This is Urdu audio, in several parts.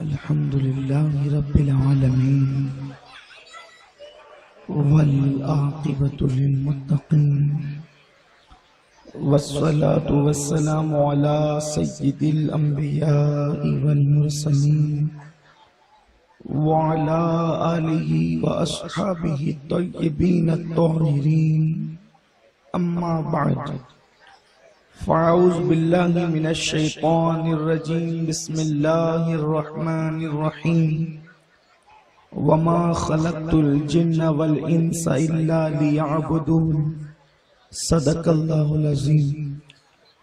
الحمد لله رب العالمين والعاقبة للمتقين والصلاة والسلام على سيد الأنبياء والمرسلين وعلى آله وأصحابه الطيبين الطاهرين أما بعد فأعوذ بالله من الشيطان الرجيم بسم الله الرحمن الرحيم وما خلقت الجن والإنس إلا ليعبدون صدق الله العظيم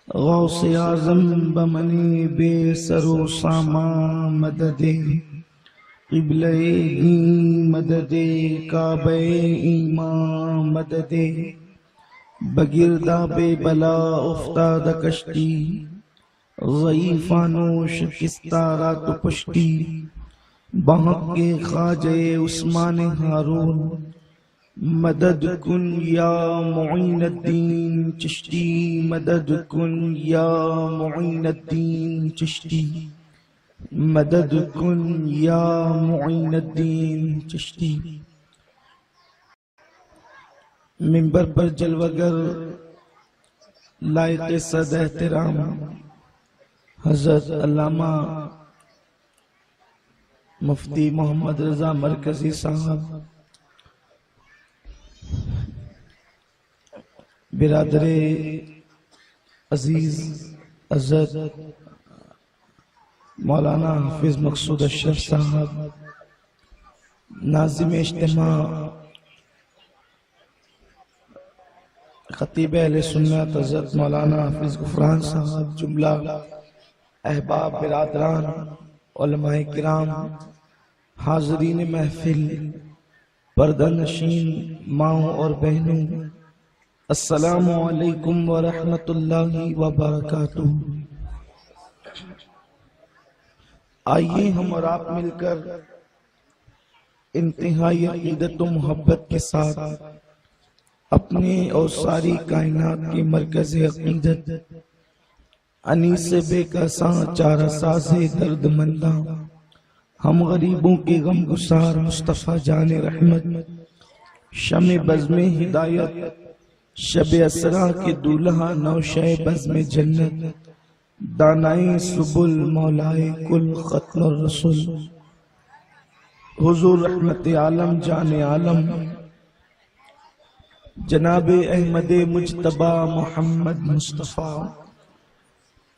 غوث اعظم بمنی بے سرو ساما مدد قبلہ دین مدد کعبہ ایمان مدد بگردہ بے بلا افتاد کشتی ضعیفانو شکستہ رات پشتی بہت کے خواجہ عثمان ہارون مدد کن یا معین الدین چشتی مدد کن یا معین الدین چشتی مدد کن یا معین الدین چشتی۔ منبر پر جلوگر لائق صد احترام حضرت علامہ مفتی محمد رضا مرکزی صاحب، برادر عزیز حضرت مولانا حافظ مقصود اشرف صاحب، ناظم اجتماع خطیب اہل سنت حضرت مولانا حافظ غفران صاحب، جملہ احباب برادران علماء کرام، حاضرین محفل، پردہ نشین ماؤں اور بہنوں، السلام علیکم ورحمۃ اللہ وبرکاتہ۔ آئیے ہم اور آپ مل کر انتہائی عقیدت و محبت کے ساتھ اپنے اور ساری کائنات کے مرکز عقیدت انیس بے کساں چارہ ساز درد منداں ہم غریبوں کے غم گسار مصطفیٰ جان رحمت، شمع بزم ہدایت شب اسرا کے دولہا نوشہ بزم جنت، دانائے سبل مولائے کل ختم الرسول، حضور رحمت عالم جان عالم جناب احمد مجتبی محمد مصطفیٰ،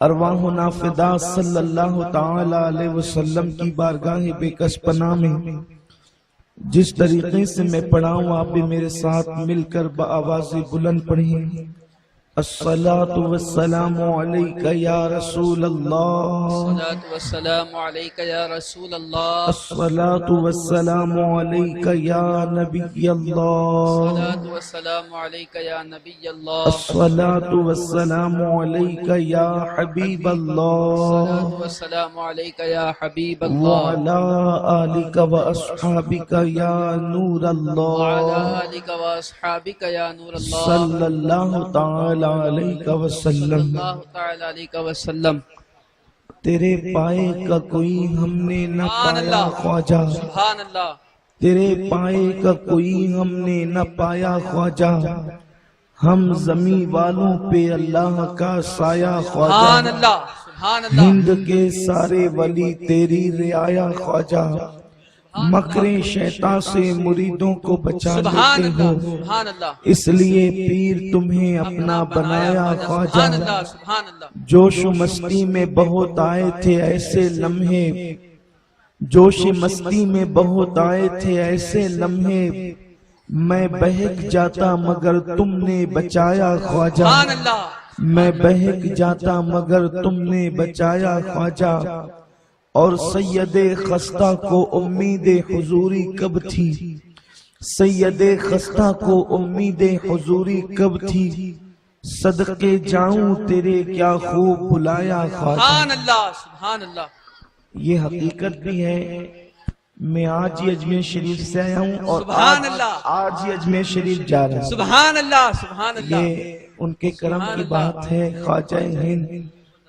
ارواحنا فدا صلی اللہ تعالی علیہ وسلم کی بارگاہ بے کس پناہ میں جس طریقے سے میں پڑھاؤں آپ بھی میرے ساتھ مل کر بآواز بلند پڑھیں۔ الصلاة والسلام علیک یا رسول اللہ، الصلاة والسلام علیک یا رسول اللہ، الصلاة والسلام علیک یا نبی اللہ، الصلاة والسلام علیک یا نبی اللہ، الصلاة والسلام علیک یا حبیب اللہ، الصلاة والسلام علیک یا حبیب اللہ، وعلی آلک و اصحابک یا نور اللہ، وعلی آلک و اصحابک یا نور اللہ، صلی اللہ تعالی علیہ وسلم۔ اللہ تعالی علیہ وسلم۔ تیرے پائے کا کوئی ہم نے نہ پایا خواجہ، سبحان اللہ، تیرے پائے کا کوئی ہم نے نہ پایا خواجہ، ہم زمین والوں پہ اللہ کا سایہ سبحان خواجہ، اللہ، سبحان اللہ، ہند کے سارے ولی تیری رعایا خواجہ، مکر شیطان سے مریدوں کو بچا سبحان لیتے ہو، اللہ، سبحان اللہ، اس لیے پیر تمہیں اپنا بنایا سبحان خواجہ، اللہ، سبحان اللہ، جوش و مستی میں بہت آئے تھے ایسے لمحے، جوش مستی میں بہت آئے تھے ایسے لمحے، میں بہک جاتا مگر تم نے بچایا خواجہ، سبحان اللہ، میں بہک جاتا مگر تم نے بچایا خواجہ، اور سید خستہ کو امید حضوری کب تھی، سید خستہ کو امید حضوری کب تھی، صدقے جاؤں تیرے کیا خوب بلایا خواجہ۔ سبحان اللہ، سبحان اللہ، یہ حقیقت بھی ہے، میں آج ہی اجمیر شریف سے آیا ہوں اور سبحان اللہ، آج ہی اجمیر شریف جا رہا ہوں۔ سبحان اللہ، سبحان اللہ، یہ ان کے کرم کی بات ہے، خواجہ ہند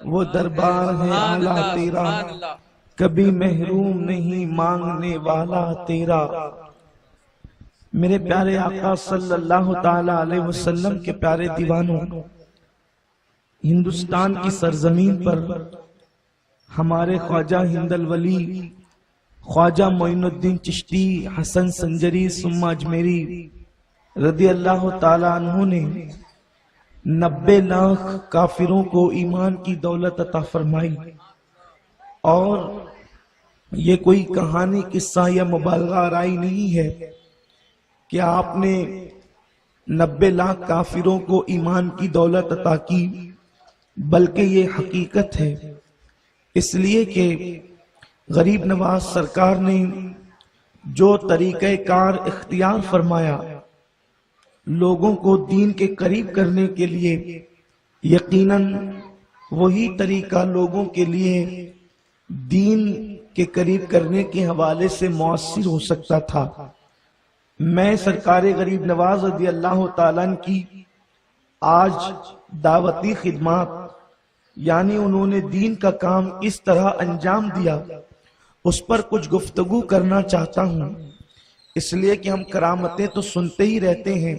وہ دربار ہے اعلیٰ تیرا، کبھی محروم نہیں مانگنے والا تیرا۔ میرے پیارے آقا صلی اللہ تعالی علیہ وسلم کے پیارے دیوانوں، ہندوستان کی سرزمین پر ہمارے خواجہ ہند الولی خواجہ معین الدین چشتی حسن سنجری ثم اجمیری رضی اللہ تعالی عنہ نے 90 لاکھ کافروں کو ایمان کی دولت عطا فرمائی، اور یہ کوئی کہانی قصہ یا مبالغہ آرائی نہیں ہے کہ آپ نے 90 لاکھ کافروں کو ایمان کی دولت عطا کی، بلکہ یہ حقیقت ہے، اس لیے کہ غریب نواز سرکار نے جو طریقہ کار اختیار فرمایا لوگوں کو دین کے قریب کرنے کے لیے، یقیناً وہی طریقہ لوگوں کے لیے دین کے قریب کرنے کے حوالے سے مؤثر ہو سکتا تھا۔ میں سرکار غریب نواز رضی اللہ تعالیٰ عنہ کی آج دعوتی خدمات، یعنی انہوں نے دین کا کام اس طرح انجام دیا، اس پر کچھ گفتگو کرنا چاہتا ہوں، اس لیے کہ ہم کرامتیں تو سنتے ہی رہتے ہیں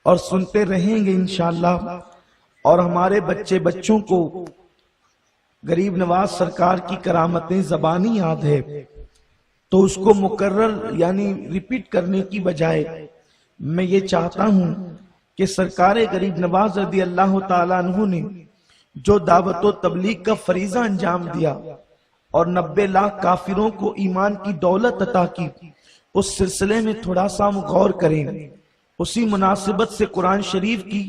اور سنتے رہیں گے انشاءاللہ، اور ہمارے بچوں کو غریب نواز سرکار کی کرامتیں زبانی یاد ہے، تو اس کو مکرر یعنی ریپیٹ کرنے کی بجائے میں یہ چاہتا ہوں کہ سرکار غریب نواز رضی اللہ تعالیٰ عنہ نے جو دعوت و تبلیغ کا فریضہ انجام دیا اور 90 لاکھ کافروں کو ایمان کی دولت عطا کی، اس سلسلے میں تھوڑا سا ہم غور کریں۔ اسی مناسبت سے قرآن شریف کی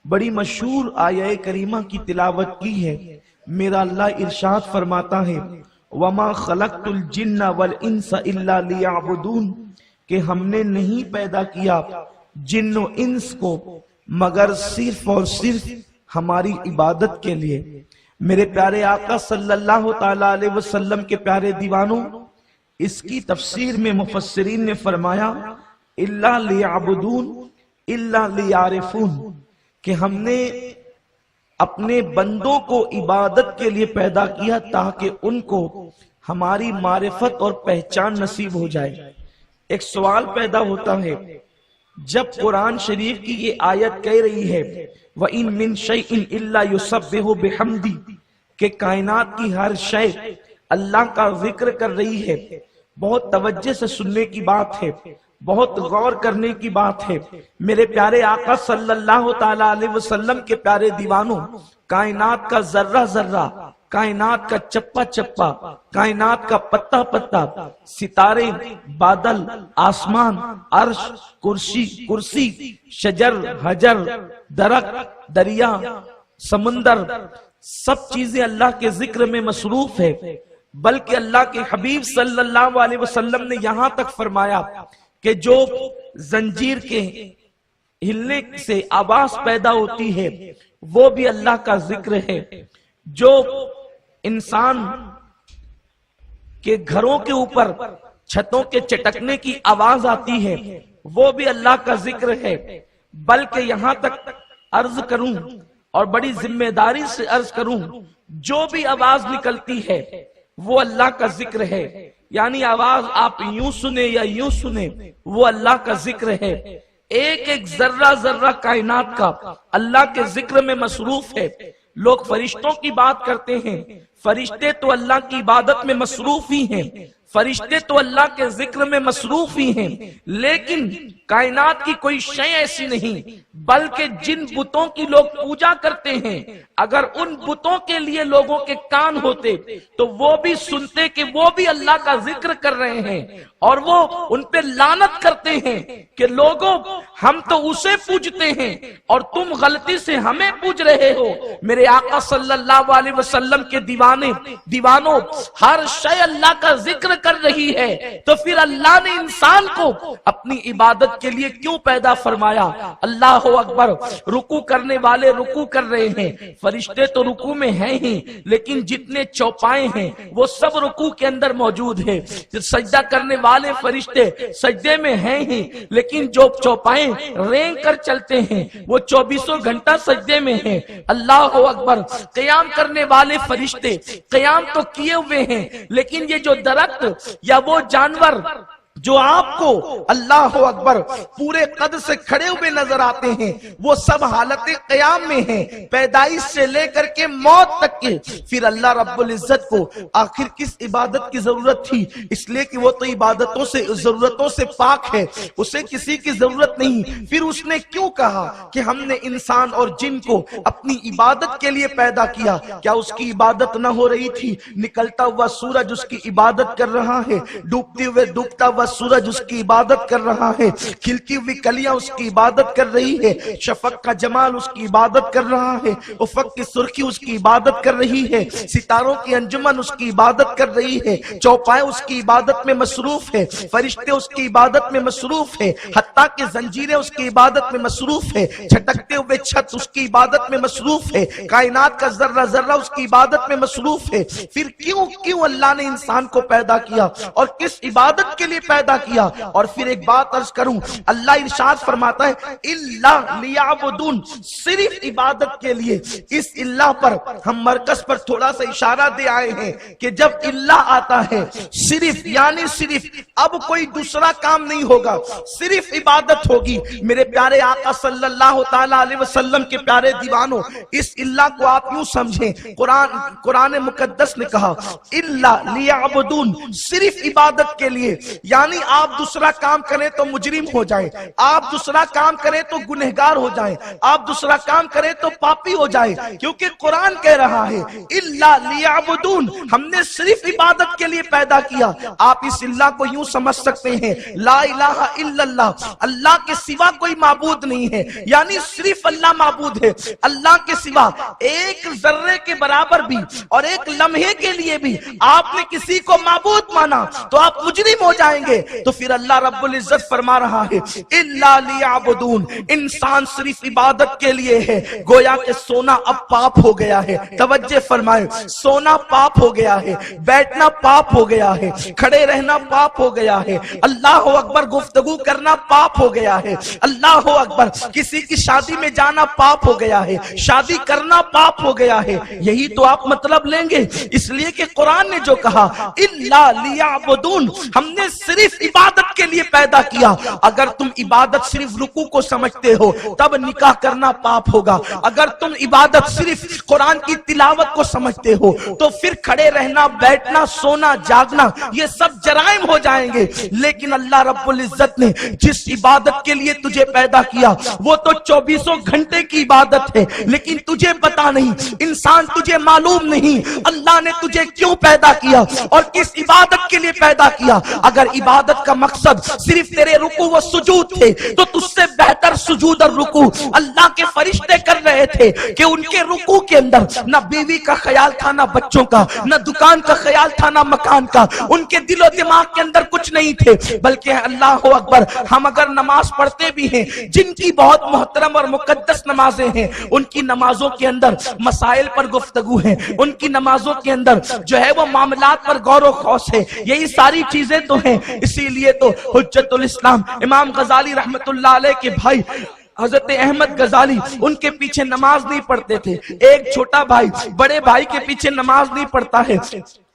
بڑی مشہور آیہ کریمہ کی تلاوت کی ہے۔ میرا اللہ ارشاد فرماتا ہے وَمَا خَلَقْتُ الْجِنَّ وَالْإِنسَ إِلَّا لِيَعْبُدُونَ، کہ ہم نے نہیں پیدا کیا جن و انس کو مگر صرف اور صرف ہماری عبادت کے لیے۔ میرے پیارے آقا صلی اللہ تعالی علیہ وسلم کے پیارے دیوانوں، اس کی تفسیر میں مفسرین نے فرمایا اِلَّا لِيَعْبُدُونَ اِلَّا لِيَعْرِفُونَ، کہ ہم نے اپنے بندوں کو عبادت کے لیے پیدا کیا تاکہ ان کو ہماری معرفت اور پہچان نصیب ہو جائے۔ ایک سوال پیدا ہوتا ہے، جب قرآن شریف کی یہ آیت کہہ رہی ہے وَإِن مِّن شَيْءٍ إِلَّا يُسَبِّحُ بِحَمْدِهِ، کہ کائنات کی ہر شے اللہ کا ذکر کر رہی ہے، بہت توجہ سے سننے کی بات ہے، بہت غور کرنے کی بات ہے۔ میرے پیارے آقا صلی اللہ تعالی علیہ وسلم کے پیارے دیوانوں، کائنات کا ذرہ ذرہ، کائنات کا چپا چپا، کائنات کا پتا پتا، ستارے، بادل، آسمان، عرش، کرسی، شجر، حجر، درخت، دریا، سمندر، سب چیزیں اللہ کے ذکر میں مصروف ہے۔ بلکہ اللہ کے حبیب صلی اللہ علیہ وسلم نے یہاں تک فرمایا کہ جو زنجیر کے ہلنے سے آواز پیدا ہوتی ہے وہ بھی اللہ کا ذکر ہے، جو انسان کے گھروں کے اوپر چھتوں کے چٹکنے کی آواز آتی ہے وہ بھی اللہ کا ذکر ہے۔ بلکہ یہاں تک عرض کروں اور بڑی ذمہ داری سے عرض کروں، جو بھی آواز نکلتی ہے وہ اللہ کا ذکر ہے، یعنی آواز آپ یوں سنیں یا یوں سنیں وہ اللہ کا ذکر ہے۔ ایک ایک ذرہ ذرہ کائنات کا اللہ کے ذکر میں مصروف ہے۔ لوگ فرشتوں کی بات کرتے ہیں، فرشتے تو اللہ کی عبادت میں مصروف ہی ہیں، فرشتے تو اللہ کے ذکر میں مصروف ہی ہیں، لیکن کائنات کی کوئی شے ایسی نہیں بلکہ جن بتوں کی لوگ پوجا کرتے ہیں، اگر ان بتوں کے لیے لوگوں کے کان ہوتے تو وہ بھی سنتے کہ وہ بھی اللہ کا ذکر کر رہے ہیں، اور وہ ان پہ لعنت کرتے ہیں کہ لوگوں ہم تو اسے پوجتے ہیں اور تم غلطی سے ہمیں پوج رہے ہو۔ میرے آقا صلی اللہ علیہ وسلم کے دیوانوں ہر شے اللہ کا ذکر کر رہی ہے تو پھر اللہ نے انسان کو اپنی عبادت کے لیے کیوں پیدا فرمایا؟ اللہ اکبر، رکوع کرنے والے رکوع کر رہے ہیں، فرشتے تو رکوع میں ہیں ہی، لیکن جتنے چوپائے ہیں وہ سب رکوع کے اندر موجود ہیں۔ سجدہ کرنے والے فرشتے سجدے میں ہیں ہی، لیکن جو چوپائے رینگ کر چلتے ہیں وہ 24 گھنٹہ سجدے میں ہیں۔ اللہ اکبر، قیام کرنے والے فرشتے قیام تو کیے ہوئے ہیں، لیکن یہ جو درخت یا وہ جانور جو آپ کو اللہ اکبر پورے قد سے کھڑے ہوئے نظر آتے ہیں وہ سب حالت قیام میں ہیں، پیدائش سے لے کر کے موت تک کے۔ پھر اللہ رب العزت کو آخر کس عبادت کی ضرورت تھی؟ اس لیے کہ وہ تو عبادتوں سے ضرورتوں سے پاک ہے، اسے کسی کی ضرورت نہیں۔ پھر اس نے کیوں کہا کہ ہم نے انسان اور جن کو اپنی عبادت کے لیے پیدا کیا؟ کیا اس کی عبادت نہ ہو رہی تھی؟ نکلتا ہوا سورج اس کی عبادت کر رہا ہے، ڈوبتے ہوئے ڈوبتا ہوا سورج اس کی عبادت کر رہا ہے، کھلتی ہوئی کلیاں اس کی عبادت کر رہی ہے، شفق کا جمال اس کی عبادت کر رہا ہے، افق کی سرخی اس کی عبادت کر رہی ہے، ستاروں کی انجمن اس کی عبادت کر رہی ہے، چوپائے اس کی عبادت میں مصروف ہے، فرشتے اس کی عبادت میں مصروف ہے، حتیٰ کہ زنجیریں اس کی عبادت میں مصروف ہے، جھٹکتے ہوئے چھت اس کی عبادت میں مصروف ہے، کائنات کا ذرہ ذرہ اس کی عبادت میں مصروف ہے۔ پھر کیوں اللہ نے انسان کو پیدا کیا اور کس عبادت کے لیے پیدا کیا؟ اور پھر ایک بات عرض کروں، اللہ ارشاد فرماتا ہے اِلَّا لِيَعْبُدُونَ، صرف عبادت کے لیے۔ اس اللہ پر ہم مرکز پر تھوڑا سا اشارہ دے آئے ہیں کہ جب اللہ آتا ہے صرف یعنی صرف، اب کوئی دوسرا کام نہیں ہوگا، صرف عبادت ہوگی۔ میرے پیارے آقا صلی اللہ تعالیٰ علیہ وسلم کے پیارے دیوانوں، اس اللہ کو آپ یوں سمجھیں، قرآن مقدس نے کہا اِلَّا لِيَعْبُدُونَ، صرف عبادت کے لیے، یعنی آپ دوسرا کام کریں تو مجرم ہو جائیں، آپ دوسرا کام کریں تو گنہگار ہو جائیں، آپ دوسرا کام کریں تو پاپی ہو جائیں، کیونکہ قرآن کہہ رہا ہے اِلَّا لِيَعْبُدُونَ، ہم نے صرف عبادت کے لیے پیدا کیا۔ آپ اس اللہ کو یوں سمجھ سکتے ہیں، لا الہ الا اللہ، اللہ کے سوا کوئی معبود نہیں ہے، یعنی صرف اللہ معبود ہے۔ اللہ کے سوا ایک ذرے کے برابر بھی اور ایک لمحے کے لیے بھی آپ نے کسی کو معبود مانا تو آپ مجرم ہو جائیں گے۔ تو پھر اللہ رب العزت فرما رہا ہے اِلَّا لِيَعْبُدُونَ، انسان صرف عبادت کے لیے ہے۔ گویا کہ سونا اب پاپ ہو گیا ہے، توجہ فرمائے، سونا پاپ ہو گیا ہے، بیٹھنا پاپ ہو گیا ہے، کھڑے رہنا پاپ ہو گیا ہے، اللہ اکبر گفتگو کرنا پاپ ہو گیا ہے، اللہ اکبر کسی کی شادی میں جانا پاپ ہو گیا ہے، شادی کرنا پاپ ہو گیا ہے۔ یہی تو آپ مطلب لیں گے، اس لیے کہ قرآن نے جو کہا اِلَّا لِيَعْبُدُونَ، ہم نے صرف عبادت کے لیے پیدا کیا۔ اگر تم عبادت صرف رکوع کو سمجھتے ہو تب نکاح کرنا پاپ ہوگا، اگر تم عبادت صرف قرآن کی تلاوت کو سمجھتے ہو تو پھر کھڑے رہنا، بیٹھنا، سونا، جاگنا یہ سب جرائم ہو جائیں گے۔ لیکن اللہ رب العزت نے جس عبادت کے لیے تجھے پیدا کیا وہ تو 24 گھنٹے کی عبادت ہے، لیکن تجھے پتا نہیں، انسان تجھے معلوم نہیں اللہ نے تجھے کیوں پیدا کیا اور کس عبادت کے لیے پیدا کیا۔ اگر عبادت کا مقصد صرف تیرے رکوع و سجود تھے تو تجھ سے بہتر سجود اور رکوع اللہ کے فرشتے کر رہے تھے کہ ان کے رکوع کے اندر نہ بیوی کا خیال تھا، نہ بچوں کا، نہ دکان کا خیال تھا، نہ مکان کا، ان کے دل و دماغ کے اندر کچھ نہیں تھے، بلکہ اللہ اکبر ہم اگر نماز پڑھتے بھی ہیں، جن کی بہت محترم اور مقدس نمازیں ہیں، ان کی نمازوں کے اندر مسائل پر گفتگو ہے، ان کی نمازوں کے اندر جو ہے وہ معاملات پر غور و خوض ہے، یہی ساری چیزیں تو ہیں۔ اسی لیے تو حجت الاسلام امام غزالی رحمت اللہ علیہ کے بھائی حضرت احمد غزالی ان کے پیچھے نماز نہیں پڑھتے تھے۔ ایک چھوٹا بھائی بڑے بھائی کے پیچھے نماز نہیں پڑھتا ہے،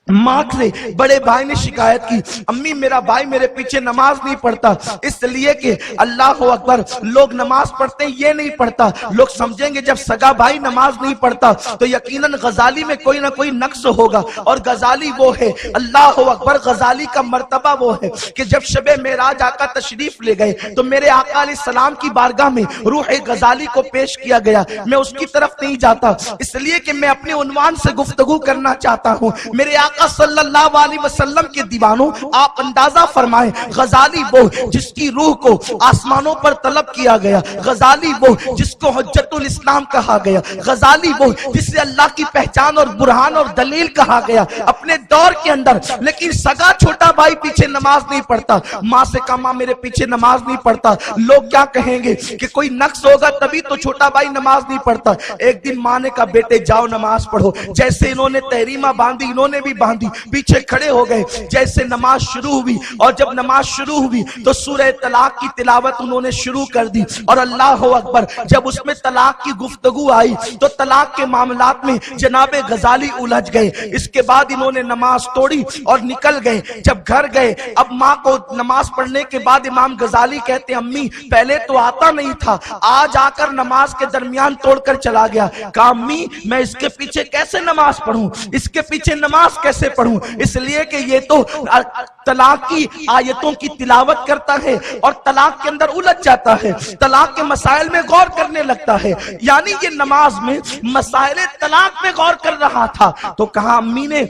ماں سے بڑے بھائی نے شکایت کی، امی میرا بھائی میرے پیچھے نماز نہیں پڑھتا، اس لیے کہ اللہ اکبر لوگ نماز پڑھتے ہیں یہ نہیں پڑھتا، لوگ سمجھیں گے جب سگا بھائی نماز نہیں پڑھتا تو یقیناً غزالی میں کوئی نہ کوئی نقص ہوگا۔ اور غزالی وہ ہے، اللہ اکبر غزالی کا مرتبہ وہ ہے کہ جب شب معراج آقا تشریف لے گئے تو میرے آقا علیہ السلام کی بارگاہ میں روح غزالی کو پیش کیا گیا۔ میں اس کی طرف نہیں جاتا اس لیے کہ میں اپنے عنوان سے گفتگو کرنا چاہتا ہوں۔ میرے آقا آقا صلی اللہ علیہ وسلم کے دیوانوں، آپ اندازہ فرمائیں، غزالی وہ جس کی روح کو آسمانوں پر طلب کیا گیا، غزالی وہ جس کو حجت الاسلام کہا گیا، غزالی وہ جسے اللہ کی پہچان اور برہان اور دلیل کہا گیا اپنے دور کے اندر، لیکن سگا چھوٹا بھائی پیچھے نماز نہیں پڑھتا، ماں سے کہا ماں میرے پیچھے نماز نہیں پڑھتا، لوگ کیا کہیں گے کہ کوئی نقص ہوگا تبھی تو چھوٹا بھائی نماز نہیں پڑھتا۔ ایک دن ماں نے کہا بیٹے جاؤ نماز پڑھو، جیسے انہوں نے تحریمہ باندھی انہوں نے بھی باندھی، پیچھے کھڑے ہو گئے، جیسے نماز شروع ہوئی اور جب نماز شروع ہوئی تو سورہ طلاق کی تلاوت انہوں نے شروع کر دی، اور اللہ اکبر جب اس میں طلاق کی گفتگو آئی تو طلاق کے معاملات میں جناب غزالی الجھ گئے۔ اس کے بعد انہوں نے نماز توڑی اور نکل گئے۔ جب گھر گئے اب ماں کو نماز پڑھنے کے بعد امام غزالی کہتے امی پہلے تو آتا نہیں تھا، آج آ کر نماز کے درمیان توڑ کر چلا گیا۔ کہا امی میں اس کے پیچھے کیسے نماز پڑھوں، اس کے پیچھے نماز کیسے پڑھوں، اس لیے کہ یہ تو طلاق کی آیتوں کی تلاوت کرتا ہے اور طلاق کے اندر الجھ جاتا ہے، طلاق کے مسائل میں غور کرنے لگتا ہے، یعنی یہ نماز میں مسائل طلاق میں غور کر رہا تھا۔ تو کہا امی نے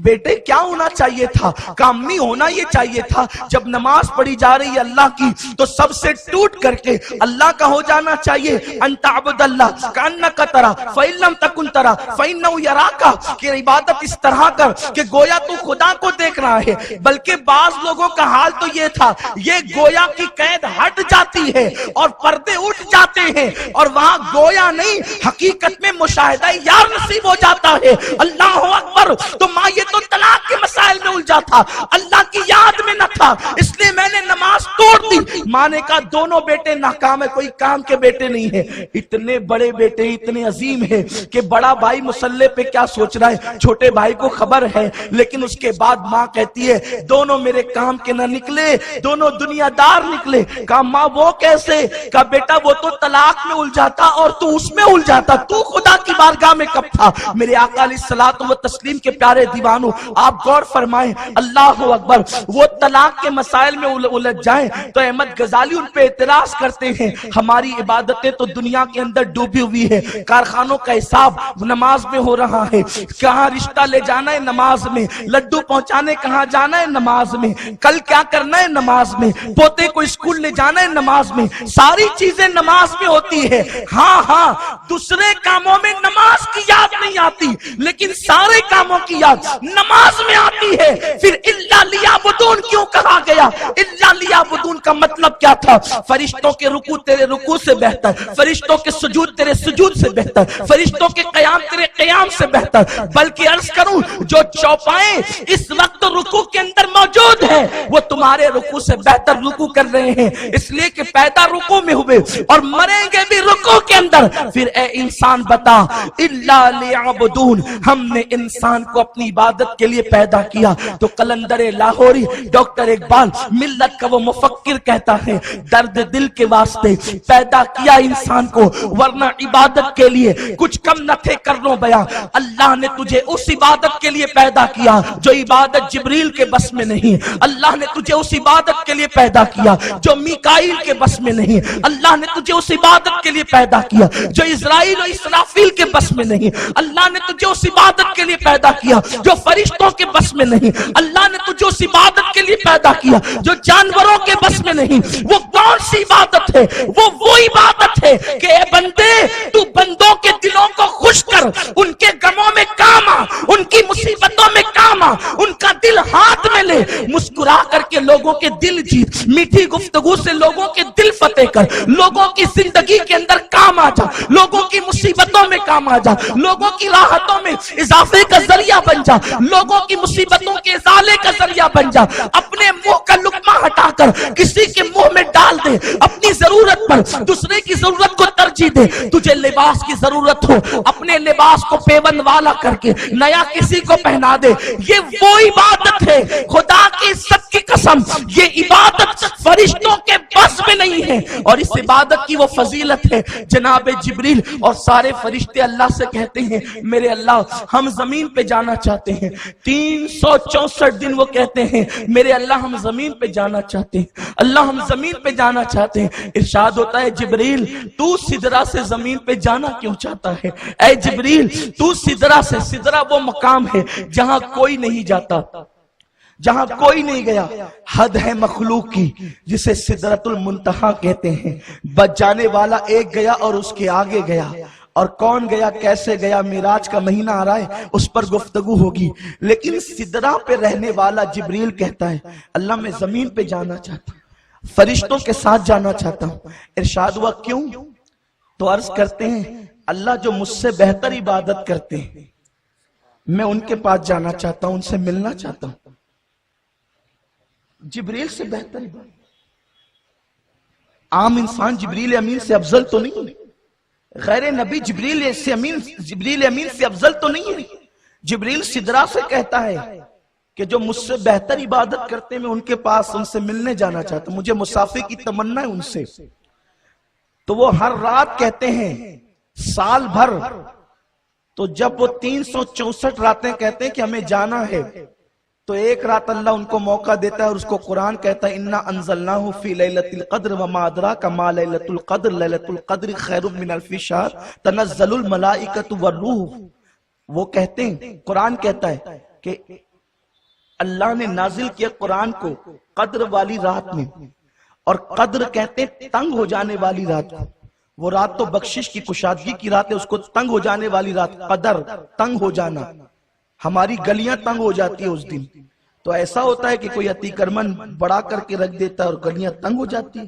بیٹے کیا ہونا چاہیے تھا، کہا امی ہونا یہ چاہیے تھا جب نماز پڑھی جا رہی ہے اللہ کی تو سب سے ٹوٹ کر کے اللہ کا ہو جانا چاہیے، انت عبد اللہ کانک ترا فإن لم تکن ترا فإنه یراک، کہ عبادت اس طرح کر کہ گویا تو خدا کو دیکھ رہا ہے۔ بلکہ بعض لوگوں کا حال تو یہ تھا، یہ گویا کی قید ہٹ جاتی ہے اور پردے اٹھ جاتے ہیں اور وہاں گویا نہیں حقیقت میں مشاہدہ یار نصیب ہو جاتا ہے۔ اللہ اکبر، تو ماں یہ تو طلاق کے مسائل میں الجھا تھا، اللہ کی یاد میں نہ تھا، اس لیے میں نے نماز توڑ دی۔ ماں نے کہا دونوں بیٹے ناکام ہے، کوئی کام کے بیٹے نہیں ہے، اتنے بڑے بیٹے اتنے عظیم ہے کہ بڑا بھائی مسلح پہ کیا سوچ رہا ہے چھوٹے بھائی کو خبر ہے، لیکن اس کے بعد ماں کہتی ہے دونوں میرے کام کے نہ نکلے، دونوں دنیا دار نکلے۔ کہا ماں وہ کیسے، کہا بیٹا وہ تو طلاق میں الجھا تھا اور تو اس میں الجھا تھا، تو خدا کی بارگاہ میں کب تھا۔ میرے آقا علیہ الصلوۃ والتسلیم کے پیارے دیوانوں آپ غور فرمائیں، اللہ اکبر، وہ طلاق کے مسائل میں الجھ جائیں تو احمد غزالی ان پہ اعتراض کرتے ہیں ہماری عبادتیں تو دنیا کے اندر ڈوبی ہوئی ہے، کارخانوں کا حساب نماز میں ہو رہا ہے، کہاں رشتہ لے جانا ہے نماز میں، لڈو پہنچانے کہاں جانا ہے نماز میں، کل کیا کرنا ہے نماز میں، پوتے کو اسکول لے جانا ہے نماز میں، ساری چیزیں نماز میں ہوتی ہے۔ ہاں دوسرے کاموں میں نماز کی یاد نہیں آتی، لیکن سارے کاموں کی یاد نماز میں آتی ہے۔ پھر الا لیعبدون کیوں کہا گیا، الا لیعبدون کا مطلب کیا تھا، فرشتوں کے رکوع تیرے رکوع سے بہتر، فرشتوں کے سجود تیرے سجود سے بہتر، فرشتوں کے قیام تیرے قیام سے بہتر، بلکہ عرض کروں جو چوپائیں اس وقت رکوع کے اندر موجود ہیں وہ تمہارے رکوع سے بہتر رکوع کر رہے ہیں، اس لیے کہ پیدا رکوع میں ہوئے اور مریں گے بھی رکوع کے اندر۔ پھر اے انسان بتا، الا لیعبدون، ہم نے انسان کو اپنی عبادت کے لیے پیدا کیا۔ تو قلندر لاہوری ڈاکٹر اقبال ملت کا وہ مفکر کہتا ہے درد دل کے واسطے پیدا کیا انسان کو، ورنہ عبادت کے لیے کچھ کم نہ تھے کرنو بیاں۔ اللہ نے تجھے اس عبادت کے لیے پیدا کیا جو عبادت جبریل کے بس میں نہیں، اللہ نے تجھے اس عبادت کے لیے پیدا کیا جو میکائیل کے بس میں نہیں، اللہ نے تجھے اس عبادت کے لیے پیدا کیا جو اسرائیل و اسرافیل کے بس میں نہیں، اللہ نے تجھے اس عبادت کے لیے پیدا کیا جو فرشتوں کے بس میں نہیں، اللہ نے تجھے اس عبادت کے لیے پیدا کیا جو جانوروں کے بس میں نہیں۔ وہ کون سی عبادت ہے، وہ عبادت ہے کہ اے بندے تو بندوں کے دلوں کو خوش کر، ان کے غموں میں کام آ، ان کی مصیبتوں میں کام آ، ان کا دل ہاتھ میں لے، مسکرا کر کے لوگوں کے دل جیت، میٹھی گفتگو سے لوگوں کے دل فتح کر، لوگوں کی زندگی کے اندر کام آ جا، لوگوں کی مصیبتوں میں کام آ جا، لوگوں کی راحتوں میں اضافے کا ذریعہ بن جا، لوگوں کی مصیبتوں کے ازالے کا ذریعہ بن جا، اپنے منہ کا لقمہ ہٹا کر کسی کے منہ میں ڈال دے، اپنی ضرورت پر دوسرے کی ضرورت کو ترجیح دے۔ تجھے لباس کی ضرورت ہو، اپنے لباس کو پیوند والا کر کے نیا کسی کو پہنا دے، یہ وہ عبادت ہے۔ خدا کی عزت کی قسم یہ عبادت فرشتوں کے بس میں نہیں ہے، اور اس عبادت کی وہ فضیلت ہے جناب جبریل اور سارے فرشتے اللہ سے کہتے ہیں میرے اللہ ہم زمین پہ جانا چاہتے ہیں. 364 دن وہ کہتے ہیں میرے اللہ ہم زمین پہ جانا چاہتے ہیں, اللہ ہم زمین پہ جانا چاہتے ہیں. ارشاد ہوتا ہے جبریل تو سدرہ سے زمین پہ جانا کیوں چاہتا ہے؟ اے جبریل تو سدرہ سے, سدرہ وہ مقام ہے جہاں کوئی نہیں جاتا, جہاں کوئی نہیں گیا. حد ہے مخلوق کی جسے سدرۃ المنتہا کہتے ہیں. بچ جانے والا ایک گیا اور اس کے آگے گیا, اور کون گیا کیسے گیا معراج کا مہینہ آ رہا ہے اس پر گفتگو ہوگی. لیکن سدرہ پہ رہنے والا جبریل کہتا ہے اللہ میں زمین پہ جانا چاہتا ہوں, فرشتوں کے ساتھ جانا چاہتا ہوں. ارشاد ہوا کیوں؟ تو عرض کرتے ہیں اللہ جو مجھ سے بہتر عبادت کرتے ہیں میں ان کے پاس جانا چاہتا ہوں, ان سے ملنا چاہتا ہوں. جبریل سے بہتر عبادت, عام انسان جبریل امین سے افضل تو نہیں, غیر نبی جبریل امین سے افضل تو نہیں ہے. جبریل سدرہ سے کہتا ہے کہ جو مجھ سے بہتر عبادت کرتے ہیں میں ان کے پاس ان سے ملنے جانا چاہتا ہوں, مجھے مسافر کی تمنا ہے ان سے. تو وہ ہر رات کہتے ہیں سال بھر, تو جب وہ 364 راتیں کہتے ہیں کہ ہمیں جانا ہے تو ایک رات اللہ ان کو موقع دیتا ہے اور اس کو قرآن کہتا ہے انا انزلناہ فی لیلۃ القدر وما ادراک ما لیلۃ القدر لیلۃ القدر خیر من الف شہر تنزل الملائکۃ والروح. وہ کہتے ہیں قرآن کہتا ہے کہ اللہ نے نازل کیا قرآن کو قدر والی رات میں, اور قدر کہتے ہیں تنگ ہو جانے والی رات کو. وہ رات تو بخشش کی کشادگی کی رات ہے, اس کو تنگ ہو جانے والی رات, قدر تنگ ہو جانا, ہماری گلیاں تنگ ہو جاتی ہیں اس دن. تو ایسا ہوتا ہے کہ کوئی عتیق ارمن بڑا کر کے رکھ دیتا ہے اور گلیاں تنگ ہو جاتی ہیں.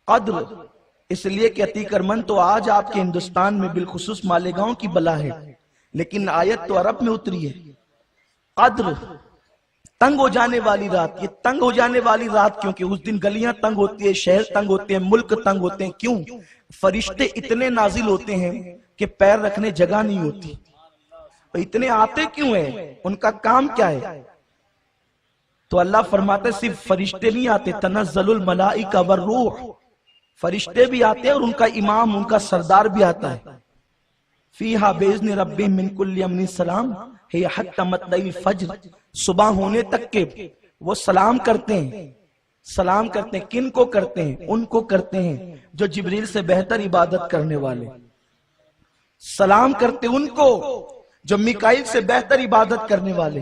قدر اس لیے کہ عتیق ارمن تو آج آپ کے ہندوستان میں بالخصوص مالیگاؤں کی بلا ہے, لیکن آیت تو عرب میں اتری ہے. قدر تنگ ہو جانے والی رات, یہ تنگ ہو جانے والی رات کیونکہ اس دن گلیاں تنگ ہوتی ہیں, شہر تنگ ہوتے ہیں, ملک تنگ ہوتے ہیں. کیوں؟ فرشتے اتنے نازل ہوتے ہیں کہ پیر رکھنے جگہ نہیں ہوتی. اتنے آتے کیوں ہیں؟ ان کا کام کیا ہے؟ تو اللہ فرماتے صرف فرشتے نہیں آتے, تنزل الملائکہ والروح, فرشتے بھی آتے ہیں اور ان کا امام ان کا سردار بھی آتا ہے. فیہا باذن ربہم من کل امر سلام ہی حتی مطلع الفجر, صبح ہونے تک کے وہ سلام کرتے ہیں. سلام کرتے ہیں کن کو کرتے ہیں؟ ان کو کرتے ہیں جو جبریل سے بہتر عبادت کرنے والے. سلام کرتے ان کو جو میکائیل سے بہتر عبادت کرنے والے.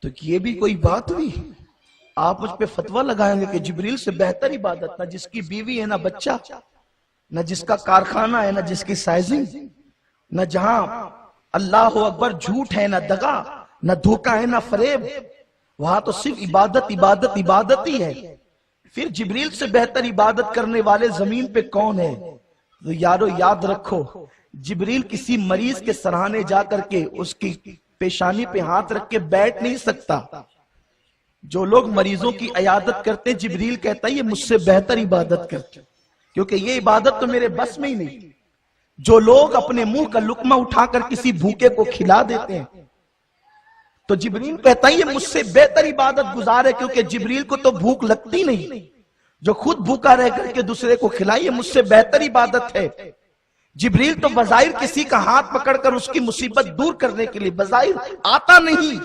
تو یہ بھی کوئی بات ہوئی؟ آپ مجھ پہ فتویٰ لگائیں گے کہ جبریل سے بہتر عبادت, نہ جس کی بیوی ہے نہ بچہ, نہ جس کا کارخانہ ہے نہ جس کی سائزنگ, نہ جہاں اللہ اکبر جھوٹ ہے نہ دغا, نہ دھوکہ ہے نہ فریب, وہاں تو صرف عبادت عبادت عبادت ہی ہے. پھر جبریل سے بہتر عبادت کرنے والے زمین پہ کون ہے؟ تو یارو یاد رکھو, جبریل کسی مریض کے سرانے جا کر کے اس کی پیشانی پہ ہاتھ رکھ کے بیٹھ نہیں سکتا. جو لوگ مریضوں کی عیادت کرتے جبریل کہتا ہے یہ مجھ سے بہتر عبادت کرتے, کیونکہ یہ عبادت تو میرے بس میں ہی نہیں. جو لوگ اپنے منہ کا لقمہ اٹھا کر کسی بھوکے کو کھلا دیتے ہیں تو جبریل کہتا ہے یہ مجھ سے بہتر عبادت گزار ہے, کیونکہ جبریل کو تو بھوک لگتی نہیں. جو خود بھوکا رہ کر کے دوسرے کو کھلائے یہ مجھ سے بہتر عبادت ہے. جبریل تو بظاہر کسی کا ہاتھ پکڑ کر اس کی مصیبت دور کرنے کے لیے بظاہر آتا نہیں,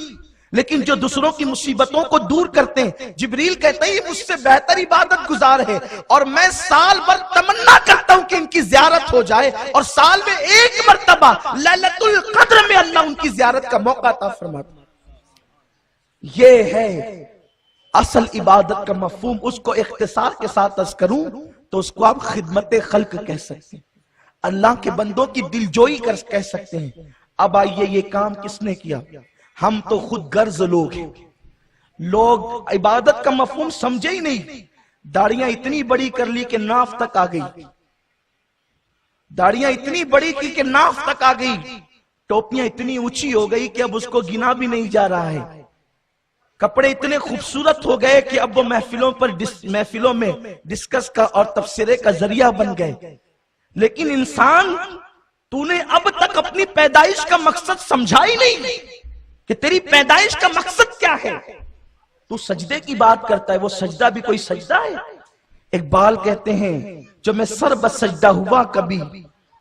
لیکن جو دوسروں کی مصیبتوں کو دور کرتے ہیں جبریل کہتے ہیں یہ مجھ سے بہتر عبادت گزار ہے. اور میں سال بھر تمنا کرتا ہوں کہ ان کی زیارت ہو جائے, اور سال میں ایک مرتبہ لیلۃ القدر میں اللہ ان کی زیارت کا موقع عطا فرماتا. یہ ہے اصل عبادت کا مفہوم. اس کو اختصار کے ساتھ عرض کروں تو اس کو آپ خدمت خلق کہہ سکتے ہیں, اللہ کے بندوں کی دلجوئی کہہ سکتے ہیں. اب آئیے یہ کام کس نے کیا؟ ہم تو خود غرض لوگ ہیں. لوگ عبادت کا مفہوم سمجھے ہی نہیں. داڑیاں اتنی بڑی کر لی کہ ناف تک آ گئی, داڑیاں اتنی بڑی کی کہ ناف تک آ گئی, ٹوپیاں اتنی اونچی ہو گئی کہ اب اس کو گنا بھی نہیں جا رہا ہے, کپڑے اتنے خوبصورت ہو گئے کہ اب وہ محفلوں میں ڈسکس کا اور تبصرے کا ذریعہ بن گئے. لیکن انسان تو نے اب تک اپنی پیدائش کا مقصد سمجھا ہی نہیں کہ تیری پیدائش کا مقصد کیا ہے. تو سجدے کی بات کرتا ہے, وہ سجدہ بھی کوئی سجدہ ہے؟ اقبال کہتے ہیں جو میں سر بسجدہ ہوا کبھی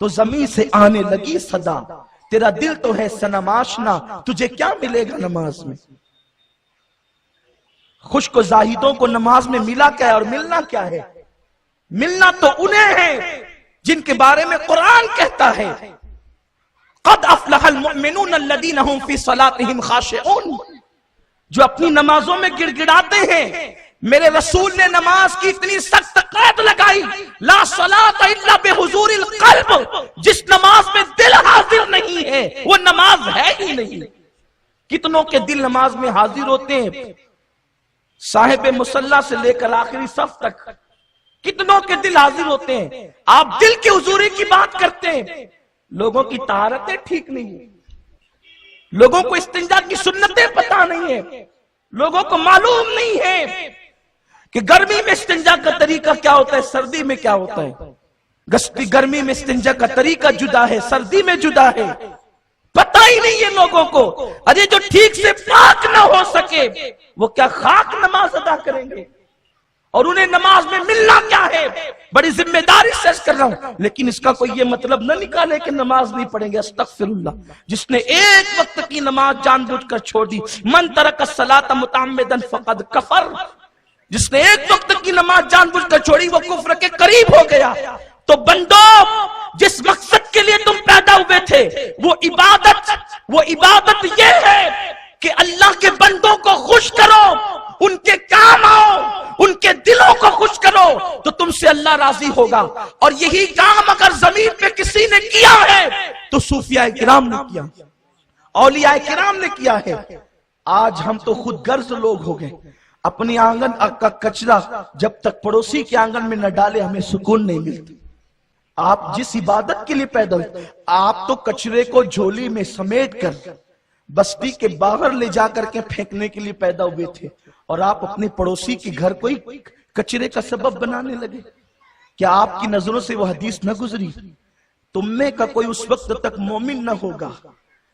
تو زمین سے آنے لگی صدا، تیرا دل تو ہے صنم آشنا، تجھے کیا ملے گا نماز میں؟ خشک و زاہدوں کو نماز میں ملا کیا ہے اور ملنا کیا ہے؟ ملنا تو انہیں ہے جن کے بارے میں قرآن کہتا ہے قد افلح المؤمنون الذین هم فی صلاتهم خاشعون، جو اپنی نمازوں میں گڑ گڑاتے ہیں۔ میرے رسول نے نماز کی اتنی سخت قید لگائی، لا صلاۃ الا بحضور القلب، جس نماز میں دل حاضر نہیں ہے وہ نماز ہے ہی نہیں۔ کتنوں کے دل نماز میں حاضر ہوتے ہیں، صاحب مصلی سے لے کر آخری صف تک کتنوں کے دل حاضر ہوتے ہیں۔ آپ دل کی حضوری کی بات کرتے ہیں، لوگوں کی طہارتیں ٹھیک نہیں ہیں، لوگوں کو استنجا کی سنتیں پتہ نہیں ہیں، لوگوں کو معلوم نہیں ہے کہ گرمی میں استنجا کا طریقہ کیا ہوتا ہے، سردی میں کیا ہوتا ہے۔ گرمی میں استنجا کا طریقہ جدا ہے، سردی میں جدا ہے، پتہ ہی نہیں ہے لوگوں کو۔ ارے جو ٹھیک سے پاک نہ ہو سکے وہ کیا خاک نماز ادا کریں گے؟ اور انہیں نماز میں ملنا کیا ہے؟ بڑی ذمہ داری سے کر رہا ہوں، لیکن اس کا کوئی یہ مطلب نہ نکالے کہ نماز نہیں پڑھیں گے۔ استغفر اللہ، جس نے ایک وقت کی نماز جان بوجھ کر چھوڑ دی، من ترک الصلاۃ متعمدا فقد کفر، جس نے ایک وقت کی نماز جان بوجھ کر چھوڑی وہ کفر کے قریب ہو گیا۔ تو بندو، جس مقصد کے لیے تم پیدا ہوئے تھے وہ عبادت یہ ہے کہ اللہ کے بندوں کو خوش کرو، ان کے کام آؤ، ان کے دلوں کو خوش کرو تو تم سے اللہ راضی ہوگا۔ اور یہی کام اگر زمین پہ کسی نے کیا ہے تو صوفیاء کرام نے کیا، اولیاء کرام نے کیا ہے۔ آج ہم تو خود غرض لوگ ہو گئے، اپنی آنگن کا کچرا جب تک پڑوسی کے آنگن میں نہ ڈالے ہمیں سکون نہیں ملتی۔ آپ جس عبادت کے لیے پیدا ہوئے، آپ تو کچرے کو جھولی میں سمیٹ کر بستی کے باہر لے جا کر کے پھینکنے کے لیے پیدا ہوئے تھے، اور آپ اپنے پڑوسی کے گھر کو ہی کچرے کا سبب بنانے لگے۔ کیا آپ کی نظروں سے وہ حدیث نہ گزری، تم میں کا کوئی اس وقت تک مومن نہ ہوگا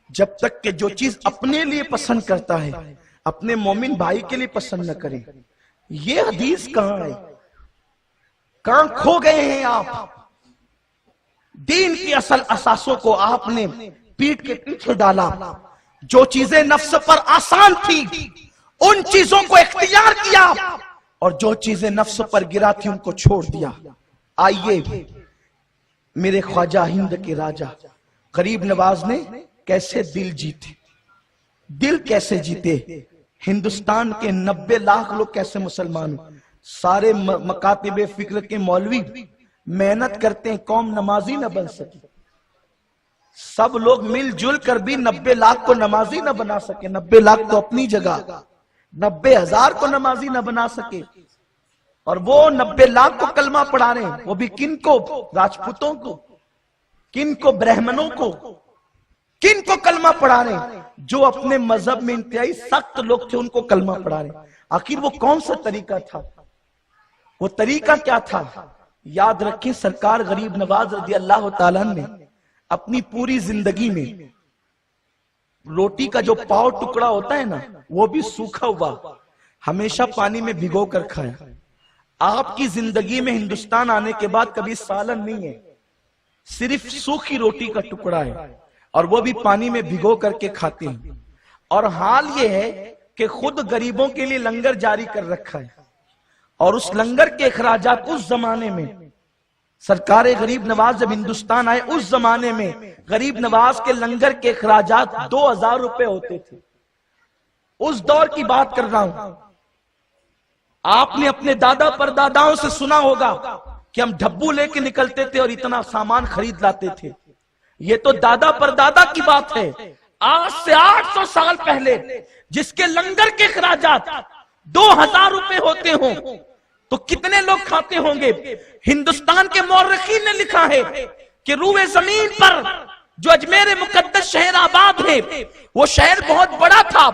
جب تک کہ جو چیز اپنے لیے پسند کرتا ہے اپنے مومن بھائی کے لیے پسند نہ کرے۔ یہ حدیث کہاں ہے؟ کہاں کھو گئے ہیں آپ؟ دین کی اصل اساسوں کو آپ نے پیٹ کے پیچھے ڈالا۔ جو چیزیں نفس پر آسان تھی ان چیزوں کو اختیار کیا، اور جو چیزیں نفس پر گرا تھی ان کو چھوڑ دیا۔ آئیے میرے خواجہ ہند کے راجہ غریب نواز نے کیسے دل جیتے، دل کیسے جیتے۔ ہندوستان کے 90 لاکھ لوگ کیسے مسلمان ہوئے؟ سارے مکاتب فکر کے مولوی محنت کرتے ہیں، قوم نمازی نہ بن سکی۔ سب لوگ مل جل کر بھی 90 لاکھ کو نمازی نہ بنا سکے۔ 90 لاکھ تو اپنی جگہ، 90,000 کو نمازی نہ بنا سکے، اور وہ 90 لاکھ کو کلمہ پڑھا رہے ہیں۔ وہ بھی کن کو؟ راجپوتوں کو، کن کو؟ برہمنوں کو، کن کو کلمہ پڑھا رہے ہیں؟ جو اپنے مذہب میں انتہائی سخت لوگ تھے ان کو کلمہ پڑھا رہے ہیں۔ آخر وہ کون سا طریقہ تھا؟ وہ طریقہ کیا تھا؟ یاد رکھیں، سرکار غریب نواز رضی اللہ تعالیٰ نے اپنی پوری زندگی میں روٹی کا جو پاؤ ٹکڑا ہوتا ہے نا، وہ بھی سوکھا ہوا ہمیشہ پانی میں بھگو کر کھایا۔ آپ کی زندگی میں ہندوستان آنے کے بعد کبھی سالن نہیں ہے، صرف سوکھی روٹی کا ٹکڑا ہے، اور وہ بھی پانی میں بھگو کر کے کھاتے ہیں۔ اور حال یہ ہے کہ خود غریبوں کے لیے لنگر جاری کر رکھا ہے، اور اس لنگر کے اخراجات اس زمانے میں سرکار غریب نواز جب ہندوستان آئے اس زمانے میں غریب نواز کے لنگر کے اخراجات 2000 روپے ہوتے تھے۔ اس دور کی بات کر رہا ہوں۔ آپ نے اپنے دادا پر داداؤں سے سنا ہوگا کہ ہم ڈھبو لے کے نکلتے تھے اور اتنا سامان خرید لاتے تھے۔ یہ تو دادا پر دادا کی بات ہے۔ آج سے 800 سال پہلے جس کے لنگر کے اخراجات 2000 روپے ہوتے ہوں تو کتنے لوگ کھاتے ہوں گے؟ ہندوستان کے مورخین نے لکھا ہے کہ روئے زمین پر جو اجمیر مقدس شہر آباد ہے وہ شہر بہت بڑا تھا۔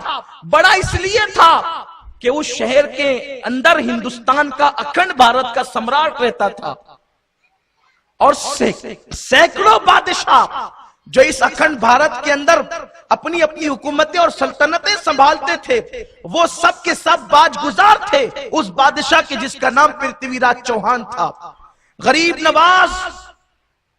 بڑا اس لیے تھا کہ اس شہر کے اندر ہندوستان کا اکھنڈ بھارت کا سمراٹ رہتا تھا، اور سینکڑوں بادشاہ جو اس اکھنڈ بھارت کے اندر اپنی اپنی حکومتیں اور سلطنتیں سنبھالتے تھے وہ سب کے سب باج گزار تھے اس بادشاہ کے جس کا نام پرتھوی راج چوہان تھا۔ غریب نواز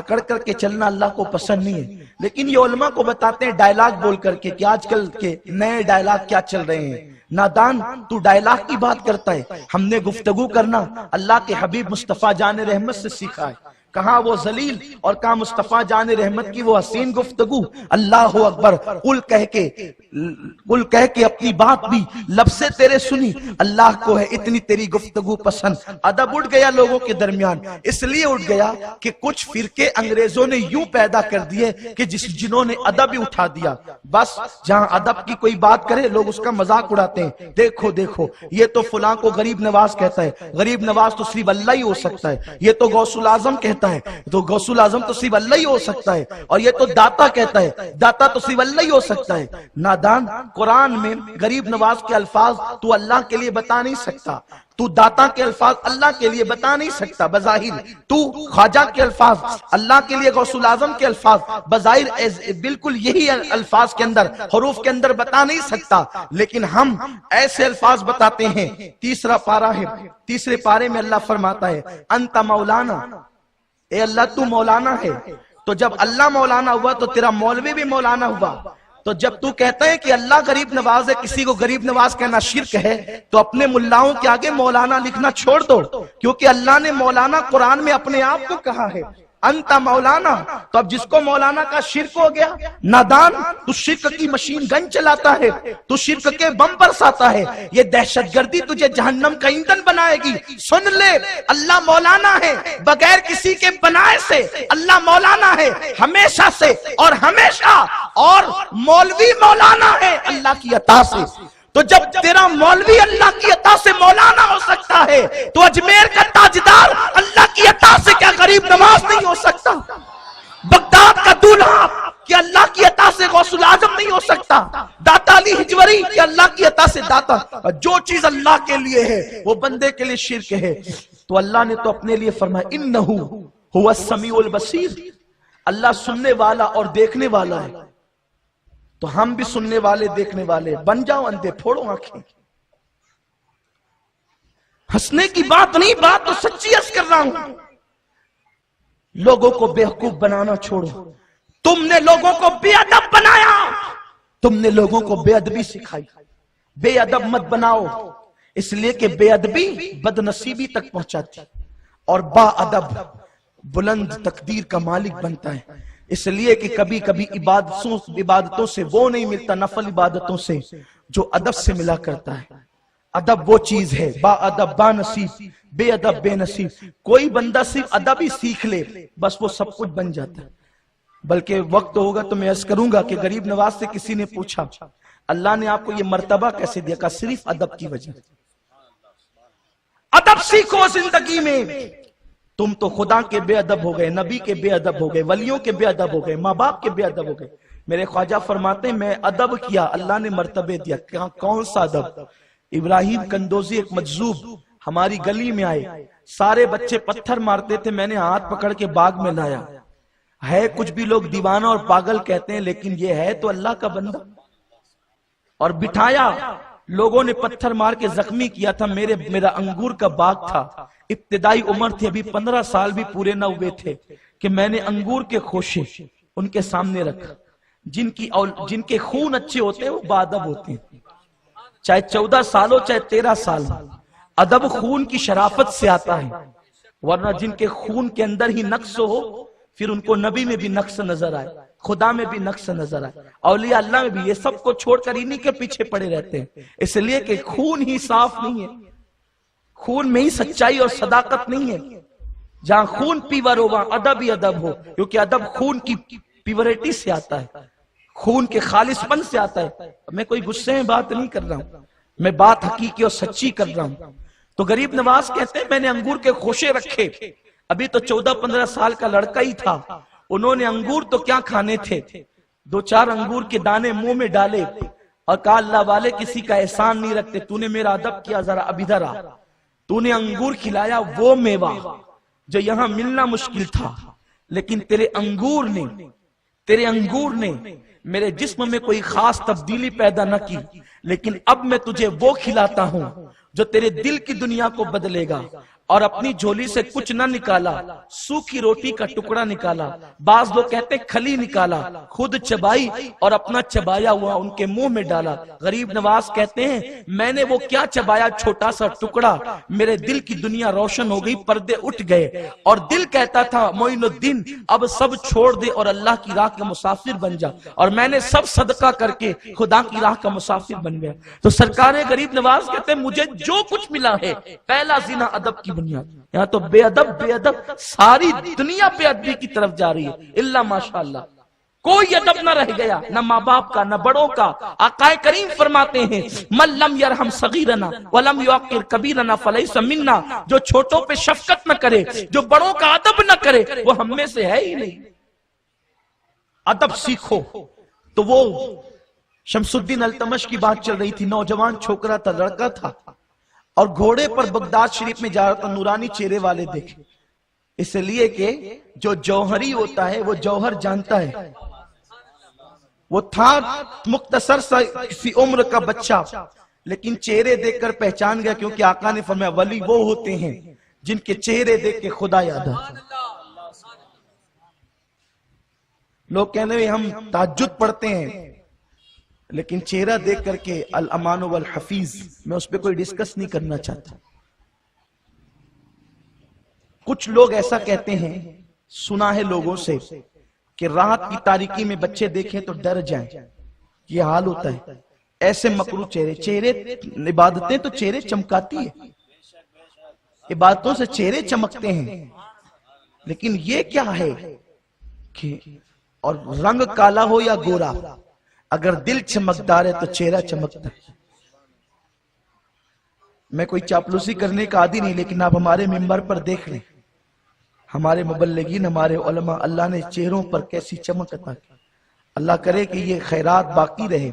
اکڑ کر کے چلنا اللہ کو پسند نہیں ہے. لیکن یہ علماء کو بتاتے ہیں ڈائلاگ بول کر کے کہ آج کل کے نئے ڈائلاگ کیا چل رہے ہیں. نادان تو ڈائلاگ کی بات کرتا ہے. ہم نے گفتگو کرنا اللہ کے حبیب مصطفیٰ جان رحمت سے سیکھا ہے. کہاں وہ ذلیل اور کہاں مصطفیٰ جان رحمت کی وہ حسین گفتگو. اللہ اکبر. قل کہہ کے اپنی بات بھی لب سے تیرے سنی. اللہ کو ہے اتنی تیری گفتگو پسند. ادب اٹھ گیا لوگوں کے درمیان. اس لیے اٹھ گیا کہ کچھ فرقے انگریزوں نے یوں پیدا کر دیے کہ جنہوں نے ادب ہی اٹھا دیا. بس جہاں ادب کی کوئی بات کرے لوگ اس کا مذاق اڑاتے ہیں. دیکھو یہ تو فلاں کو غریب نواز کہتا ہے. غریب نواز تو صرف اللہ ہی ہو سکتا ہے. یہ تو غوث الاعظم کہتا ہے تو غوث الاعظم تو صرف اللہ ہی ہو سکتا ہے. اور یہ تو داتا کہتا ہے, داتا تو صرف اللہ ہی ہو سکتا ہے. نادان, قرآن میں غریب نواز کے الفاظ تو اللہ کے لیے بتا نہیں سکتا. تو داتا کے الفاظ اللہ کے لیے بتا نہیں سکتا بظاہر. تو خواجہ کے الفاظ اللہ کے لیے, غوث الاعظم کے الفاظ بظاہر بالکل یہی الفاظ کے اندر, حروف کے اندر بتا نہیں سکتا. لیکن ہم ایسے الفاظ بتاتے ہیں. تیسرا پارہ ہے, تیسرے پارے میں اللہ فرماتا ہے انت مولانا, اے اللہ تو مولانا ہے. تو جب اللہ مولانا ہوا تو تیرا مولوی بھی مولانا ہوا. تو جب تو کہتا ہے کہ اللہ غریب نواز ہے, کسی کو غریب نواز کہنا شرک ہے, تو اپنے ملاؤں کے آگے مولانا لکھنا چھوڑ دو, کیونکہ اللہ نے مولانا قرآن میں اپنے آپ کو کہا ہے انت مولانا. تو اب جس کو مولانا کا شرک ہو گیا. نادان, تو شرک کی مشین گن چلاتا ہے, تو شرک کے بم برساتا ہے. یہ دہشت گردی تجھے جہنم کا ایندھن بنائے گی. سن لے, اللہ مولانا ہے بغیر کسی کے بنائے سے. اللہ مولانا ہے ہمیشہ سے اور ہمیشہ, اور مولوی مولانا ہے اللہ کی عطا سے. تو جب تیرا مولوی اللہ کی عطا سے مولانا ہو سکتا ہے, تو اجمیر کا تاجدار اللہ کی عطا سے کیا غریب نواز نہیں ہو سکتا؟ بغداد کا دولہا کہ اللہ کی عطا سے غوث الاعظم نہیں ہو سکتا؟ داتا علی ہجوری کہ اللہ کی عطا سے داتا. جو چیز اللہ کے لیے ہے وہ بندے کے لیے شرک ہے. تو اللہ نے تو اپنے لیے فرمایا انہو هو السمیع البصیر, اللہ سننے والا اور دیکھنے والا ہے. تو ہم بھی سننے والے دیکھنے والے. بن جاؤ اندھے, پھوڑو آنکھیں. ہنسنے کی بات نہیں, بات تو سچی ہنس کر رہا ہوں. لوگوں کو بے وقوف بنانا چھوڑو. تم نے لوگوں کو بے ادب بنایا, تم نے لوگوں کو بے ادبی سکھائی. بے ادب مت بناؤ, اس لیے کہ بے ادبی بد نصیبی تک پہنچاتی اور با ادب بلند تقدیر کا مالک بنتا ہے. اس لیے کہ کبھی کبھی عبادتوں سے وہ نہیں ملتا, نفل عبادتوں سے, جو ادب سے ملا کرتا ہے. ادب وہ چیز ہے, با ادب با نصیب, بے ادب بے نصیب. کوئی بندہ صرف ادب ہی سیکھ لے بس وہ سب کچھ بن جاتا ہے. بلکہ وقت ہوگا تو میں عرض کروں گا کہ غریب نواز سے کسی نے پوچھا اللہ نے آپ کو یہ مرتبہ کیسے دیا؟ کہا صرف ادب کی وجہ. ادب سیکھو زندگی میں. تم تو خدا کے بے ادب ہو گئے, نبی کے بے ادب ہو گئے, ولیوں کے بے ادب ہو گئے, ماں باپ کے بے ادب ہو گئے. میرے خواجہ فرماتے ہیں میں ادب کیا, اللہ نے مرتبے دیا. کون سا ادب؟ ابراہیم کندوزی ایک مجذوب ہماری گلی میں آئے, سارے بچے پتھر مارتے تھے, میں نے ہاتھ پکڑ کے باغ میں لایا. ہے کچھ بھی لوگ دیوانہ اور پاگل کہتے ہیں, لیکن یہ ہے تو اللہ کا بندہ. اور بٹھایا, لوگوں نے پتھر مار کے زخمی کیا تھا. میرا انگور کا باغ تھا, ابتدائی عمر تھی, ابھی 15 سال بھی پورے نہ ہوئے تھے کہ میں نے انگور کے خوشے ان کے سامنے رکھا. جن کے خون اچھے ہوتے ہیں وہ بادب ہوتے ہیں, چاہے 14 سال ہو چاہے 13 سال. ادب خون کی شرافت سے آتا ہے, ورنہ جن کے خون کے اندر ہی نقص ہو پھر ان کو نبی میں بھی نقص نظر آئے, خدا میں بھی نقص نظر آئے, اولیاء اللہ میں بھی. یہ سب کو چھوڑ کر انہی کے پیچھے پڑے رہتے ہیں, اس لیے کہ خون ہی صاف نہیں ہے, خون میں ہی سچائی اور صداقت نہیں ہے. جہاں خون پیور ہو وہاں ادب ہی ادب ہو, کیونکہ ادب خون کی پیورٹی سے آتا ہے, خون کے خالص پن سے آتا ہے. میں کوئی غصے میں بات نہیں کر رہا ہوں, میں بات حقیقی اور سچی کر رہا ہوں. تو غریب نواز کہتے ہیں میں نے انگور کے خوشے رکھے, ابھی تو 14-15 سال کا لڑکا ہی تھا. انہوں نے انگور تو کیا کھانے تھے, 2-4 انگور کے دانے منہ میں ڈالے اور کہا اللہ والے کسی کا احسان نہیں رکھتے, تو نے میرا ادب کیا, ذرا اب ادھر آ. تو نے انگور کھلایا, وہ میوہ جو یہاں ملنا مشکل تھا, لیکن تیرے انگور نے میرے جسم میں کوئی خاص تبدیلی پیدا نہ کی, لیکن اب میں تجھے وہ کھلاتا ہوں جو تیرے دل کی دنیا کو بدلے گا اور اپنی جھولی سے کچھ نہ نکالا، سوکھی روٹی کا ٹکڑا نکالا، بعض لوگ کہتے ہیں کھلی نکالا، خود چبائی اور اپنا چبایا ہوا ان کے منہ میں ڈالا۔ غریب نواز کہتے ہیں میں نے وہ کیا چبایا چھوٹا سا ٹکڑا، میرے دل کی دنیا روشن ہو گئی، پردے اٹھ گئے، اور دل کہتا تھا معین الدین اب سب چھوڑ دے اور اللہ کی راہ کا مسافر بن جا، اور میں نے سب صدقہ کر کے خدا کی راہ کا مسافر بن گیا۔ تو سرکار غریب نواز کہتے ہیں مجھے جو کچھ ملا ہے پہلا زنا ادب کی بنیاد۔ یہاں تو بے ادب ساری دنیا بے ادبی کی طرف جا رہی ہے، الا ماشاءاللہ کوئی ادب نہ رہ گیا، نہ ماں باپ کا نہ بڑوں کا۔ آقا کریم فرماتے ہیں من لم یرحم صغیرنا ولم یوقر کبیرنا فلیس منا، جو چھوٹوں پہ شفقت نہ کرے، جو بڑوں کا ادب نہ کرے، وہ ہم میں سے ہے ہی نہیں۔ ادب سیکھو۔ تو وہ شمس الدین التمش کی بات چل رہی تھی، نوجوان چھوکرا تھا، لڑکا تھا، اور گھوڑے پر بغداد شریف میں جا رہا تھا، نورانی چہرے والے دیکھے، اس لیے کہ جو جوہری ہوتا ہے وہ جوہر جانتا ہے۔ وہ تھا مختصر سا کسی عمر کا بچہ، لیکن چہرے دیکھ کر پہچان گیا، کیونکہ آقا نے فرمایا ولی وہ ہوتے ہیں جن کے چہرے دیکھ کے خدا یاد آتا ہے۔ لوگ کہنے ہیں ہم تہجد پڑھتے ہیں، لیکن چہرہ دیکھ کر کے الامان والحفیظ، میں اس پہ کوئی ڈسکس نہیں کرنا چاہتا۔ کچھ لوگ ایسا کہتے ہیں، سنا ہے لوگوں سے، کہ رات کی تاریکی میں بچے دیکھیں تو ڈر جائیں، یہ حال ہوتا ہے۔ ایسے مکروہ چہرے عبادتیں تو چہرے چمکاتی ہے، عبادتوں سے چہرے چمکتے ہیں، لیکن یہ کیا ہے کہ اور رنگ کالا ہو یا گورا، اگر دل چمکدار ہے تو چہرہ چمکتا ہے۔ میں کوئی چاپلوسی کرنے کا عادی نہیں، لیکن آپ ہمارے منبر پر دیکھ لیں، ہمارے مبلغین، ہمارے علماء، اللہ نے چہروں پر کیسی چمک عطا کی۔ اللہ کرے کہ یہ خیرات باقی رہے،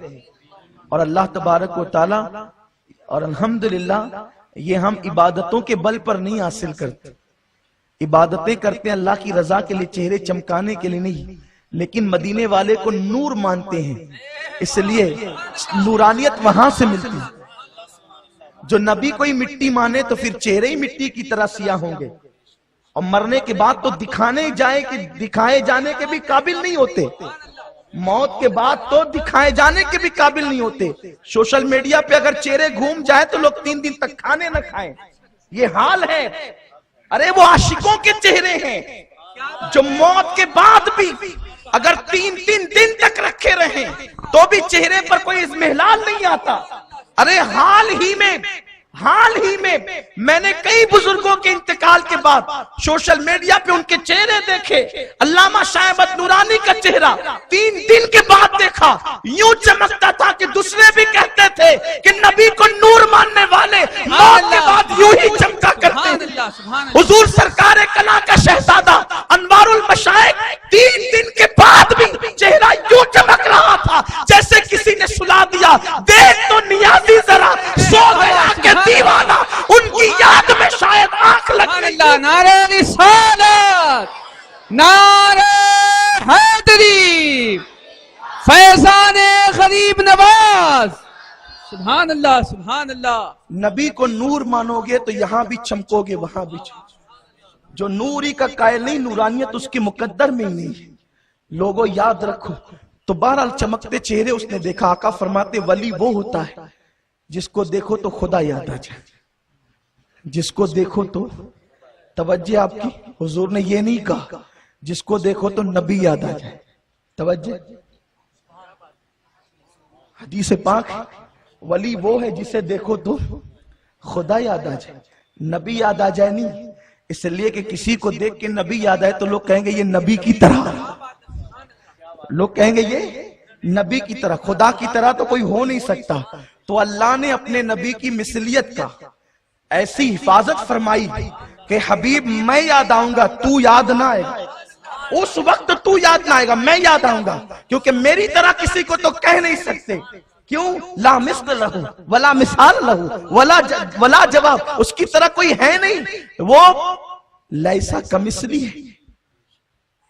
اور اللہ تبارک و تعالی، اور الحمدللہ یہ ہم عبادتوں کے بل پر نہیں حاصل کرتے، عبادتیں کرتے ہیں اللہ کی رضا کے لیے، چہرے چمکانے کے لیے نہیں، لیکن مدینے والے کو نور مانتے ہیں، اس لیے نورانیت وہاں سے ملتی ہے۔ جو نبی کوئی مٹی مانے تو پھر چہرے ہی مٹی کی طرح سیاہ ہوں گے، اور مرنے کے بعد تو دکھائے جانے کے بھی قابل نہیں ہوتے، موت کے بعد تو دکھائے جانے کے بھی قابل نہیں ہوتے۔ سوشل میڈیا پہ اگر چہرے گھوم جائے تو لوگ 3 دن تک کھانے نہ کھائیں، یہ حال ہے۔ ارے وہ عاشقوں کے چہرے ہیں جو موت کے بعد بھی اگر 3 دن تک رکھے رہیں تو بھی چہرے پر کوئی اضمحلال نہیں آتا۔ ارے حال ہی میں میں نے کئی بزرگوں کے انتقال کے بعد سوشل میڈیا پہ ان کے چہرے دیکھے۔ علامہ شاہ احمد نورانی کا چہرہ 3 دن کے بعد دیکھا، یوں چمکتا تھا کہ دوسرے بھی کہتے تھے کہ نبی کو نور ماننے والے موت کے بعد یوں ہی چمکا کرتے ہیں۔ حضور سرکار کلا کا شہزادہ انوار المشائخ 3 دن کے بعد بھی چہرہ یوں چمک رہا تھا جیسے کسی نے سلا دیا، دیکھ تو نیازی ذرا سو گیا کہ دیوانہ، ان کی یاد میں شاید آنکھ لگ گئی۔ نعرہ رسالت، نعرہ حیدری، فیضان غریب نواز، سبحان اللہ سبحان اللہ۔ نبی کو نور مانو گے تو یہاں بھی چمکو گے، وہاں بھی چمکو۔ جو نوری کا قائل نہیں، نورانیت اس کے مقدر میں ہی نہیں۔ لوگوں یاد رکھو۔ تو بہرحال چمکتے چہرے اس نے دیکھا۔ آقا فرماتے ولی وہ ہوتا ہے جس کو دیکھو تو خدا یاد آ جائے، جس کو دیکھو تو، توجہ آپ کی، حضور نے یہ نہیں کہا جس کو دیکھو تو نبی یاد آ جائے، توجہ، حدیث پاک ولی وہ ہے جسے دیکھو تو خدا یاد آ جائے، نبی یاد آ جائے نہیں۔ اس لیے کہ کسی کو دیکھ کے نبی یاد آئے تو لوگ کہیں گے یہ نبی کی طرح، لوگ کہیں گے یہ نبی کی طرح، خدا کی طرح تو کوئی ہو نہیں سکتا۔ تو اللہ نے اپنے نبی کی مثلیت کا ایسی حفاظت فرمائی کہ حبیب میں یاد آؤں گا، تو یاد نہ آئے گا، اس وقت تو یاد نہ آئے گا، میں یاد آؤں گا، کیونکہ میری طرح کسی کو تو کہہ نہیں سکتے۔ کیوں؟ لا مثل لہو ولا مثال لہو ولا جواب، اس کی طرح کوئی ہے نہیں، وہ لیسا کمثلی ہے،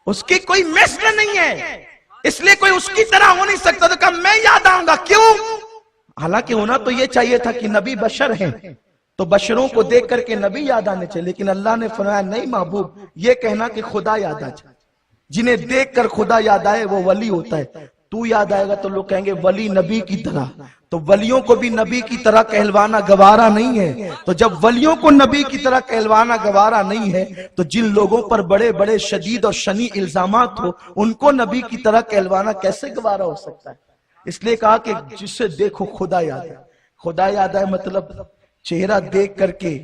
اس کی کوئی مثل نہیں ہے، اس لیے کوئی اس کی طرح ہو نہیں سکتا۔ تو کہا میں یاد آؤں گا، کیوں؟ حالانکہ ہونا تو یہ چاہیے تھا کہ نبی بشر ہیں، تو بشروں کو دیکھ کر کے نبی یاد آنے چاہیے، لیکن اللہ نے فرمایا نہیں محبوب، یہ کہنا کہ خدا یاد آ جائے، جنہیں دیکھ کر خدا یاد آئے وہ ولی ہوتا ہے۔ تو یاد آئے گا تو لوگ کہیں گے ولی نبی کی طرح، تو ولیوں کو بھی نبی کی طرح کہلوانا گوارا نہیں ہے۔ تو جب ولیوں کو نبی کی طرح کہلوانا گوارا نہیں ہے تو جن لوگوں پر بڑے بڑے شدید اور شنی الزامات ہو ان کو نبی کی طرح کہلوانا کیسے گوارا ہو سکتا ہے؟ اس لیے کہا کہ جسے دیکھو خدا یاد ہے۔ خدا یاد ہے مطلب چہرہ دیکھ کر کے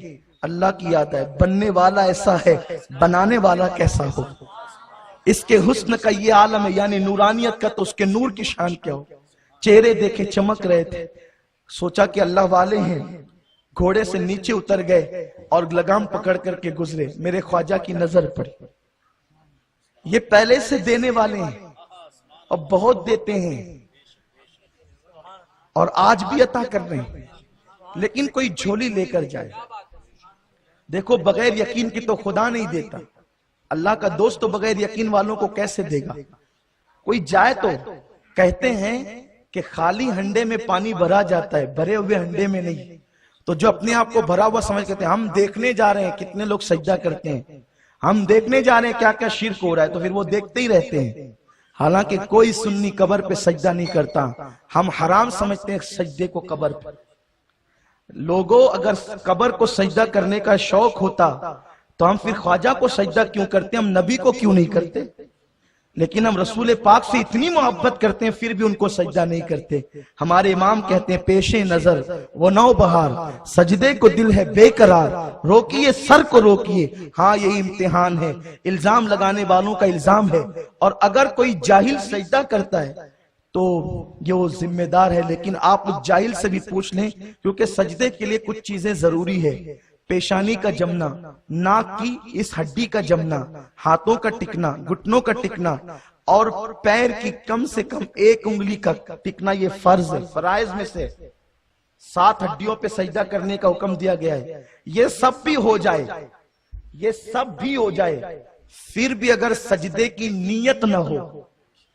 اللہ کی یاد ہے، بننے والا ایسا ہے بنانے والا کیسا ہو، اس کے حسن کا یہ عالم ہے، یعنی نورانیت کا، تو اس کے نور کی شان کیا ہو۔ چہرے دیکھے چمک رہے تھے، سوچا کہ اللہ والے ہیں، گھوڑے سے نیچے اتر گئے اور لگام پکڑ کر کے گزرے، میرے خواجہ کی نظر پڑی، یہ پہلے سے دینے والے ہیں اور بہت دیتے ہیں اور آج بھی عطا کر رہے ہیں، لیکن کوئی جھولی لے کر جائے۔ دیکھو بغیر یقین کی تو خدا نہیں دیتا، اللہ کا دوست تو بغیر یقین والوں کو کیسے دے گا؟ کوئی جائے تو کہتے ہیں کہ خالی ہنڈے میں پانی بھرا جاتا ہے، بھرے ہوئے ہنڈے میں نہیں۔ تو جو اپنے آپ کو بھرا ہوا سمجھ کرتے ہیں، ہم دیکھنے جا رہے ہیں کتنے لوگ سجدہ کرتے ہیں، ہم دیکھنے جا رہے ہیں کیا کیا شرک ہو رہا ہے، تو پھر وہ دیکھتے ہی رہتے ہیں۔ حالانکہ کوئی سنی قبر پہ سجدہ نہیں کرتا، ہم حرام سمجھتے ہیں سجدے کو قبر پر۔ لوگوں اگر قبر کو سجدہ کرنے کا شوق ہوتا تو ہم پھر خواجہ کو سجدہ کیوں کرتے، ہم نبی کو کیوں نہیں کرتے؟ لیکن ہم رسول پاک سے اتنی محبت کرتے ہیں پھر بھی ان کو سجدہ نہیں کرتے۔ ہمارے امام کہتے ہیں پیش نظر وہ نو بہار، سجدے کو دل ہے بے قرار، روکیے سر کو روکیے، ہاں یہی امتحان ہے، الزام لگانے والوں کا الزام ہے، اور اگر کوئی جاہل سجدہ کرتا ہے تو یہ وہ ذمہ دار ہے۔ لیکن آپ اس جاہل سے بھی پوچھ لیں، کیونکہ سجدے کے لیے کچھ چیزیں ضروری ہے، پیشانی کا جمنا، ناک کی اس ہڈی کا جمنا، ہاتھوں کا ٹکنا، گھٹنوں کا ٹکنا، اور پیر کی کم سے کم ایک انگلی کا ٹکنا، یہ فرض ہے، فرائض میں سے 7 ہڈیوں پہ سجدہ کرنے کا حکم دیا گیا ہے۔ یہ سب بھی ہو جائے، یہ سب بھی ہو جائے، پھر بھی اگر سجدے کی نیت نہ ہو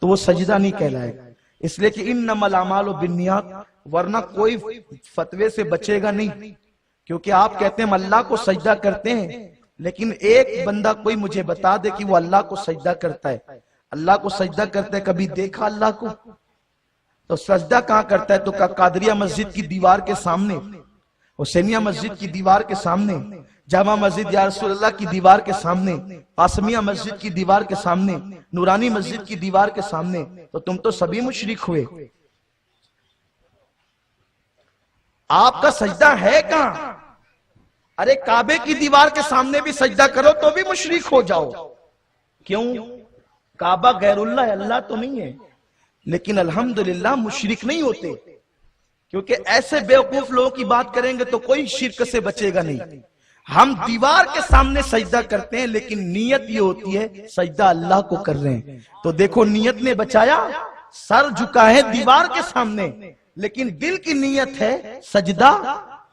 تو وہ سجدہ نہیں کہلائے گا۔ اس لیے کہ انما الاعمال بالنیات، ورنہ کوئی فتوے سے بچے گا نہیں، کیونکہ آپ کہتے ہیں ہم اللہ کو سجدہ کرتے ہیں، لیکن ایک بندہ کوئی مجھے بتا دے کہ وہ اللہ کو سجدہ کرتا ہے، اللہ کو سجدہ کرتا ہے، کبھی دیکھا اللہ کو؟ تو سجدہ کہاں کرتا ہے؟ تو قادریہ مسجد کی دیوار کے سامنے، حسینیہ مسجد کی دیوار کے سامنے، جامع مسجد یا رسول اللہ کی دیوار کے سامنے، قاسمیہ مسجد کی دیوار کے سامنے، نورانی مسجد کی دیوار کے سامنے۔ تو تم تو سبھی مشرک ہوئے۔ آپ کا سجدہ ہے کہاں؟ ارے کعبے کی دیوار کے سامنے بھی سجدہ کرو تو بھی مشرک ہو جاؤ۔ کیوں؟ کعبہ غیر اللہ ہے، اللہ تو نہیں ہے، لیکن الحمدللہ مشرک نہیں ہوتے، کیونکہ ایسے بیوقوف لوگوں کی بات کریں گے تو کوئی شرک سے بچے گا نہیں۔ ہم دیوار کے سامنے سجدہ کرتے ہیں، لیکن نیت یہ ہوتی ہے سجدہ اللہ کو کر رہے ہیں۔ تو دیکھو نیت نے بچایا، سر جھکا ہے دیوار کے سامنے، لیکن دل کی نیت ہے سجدہ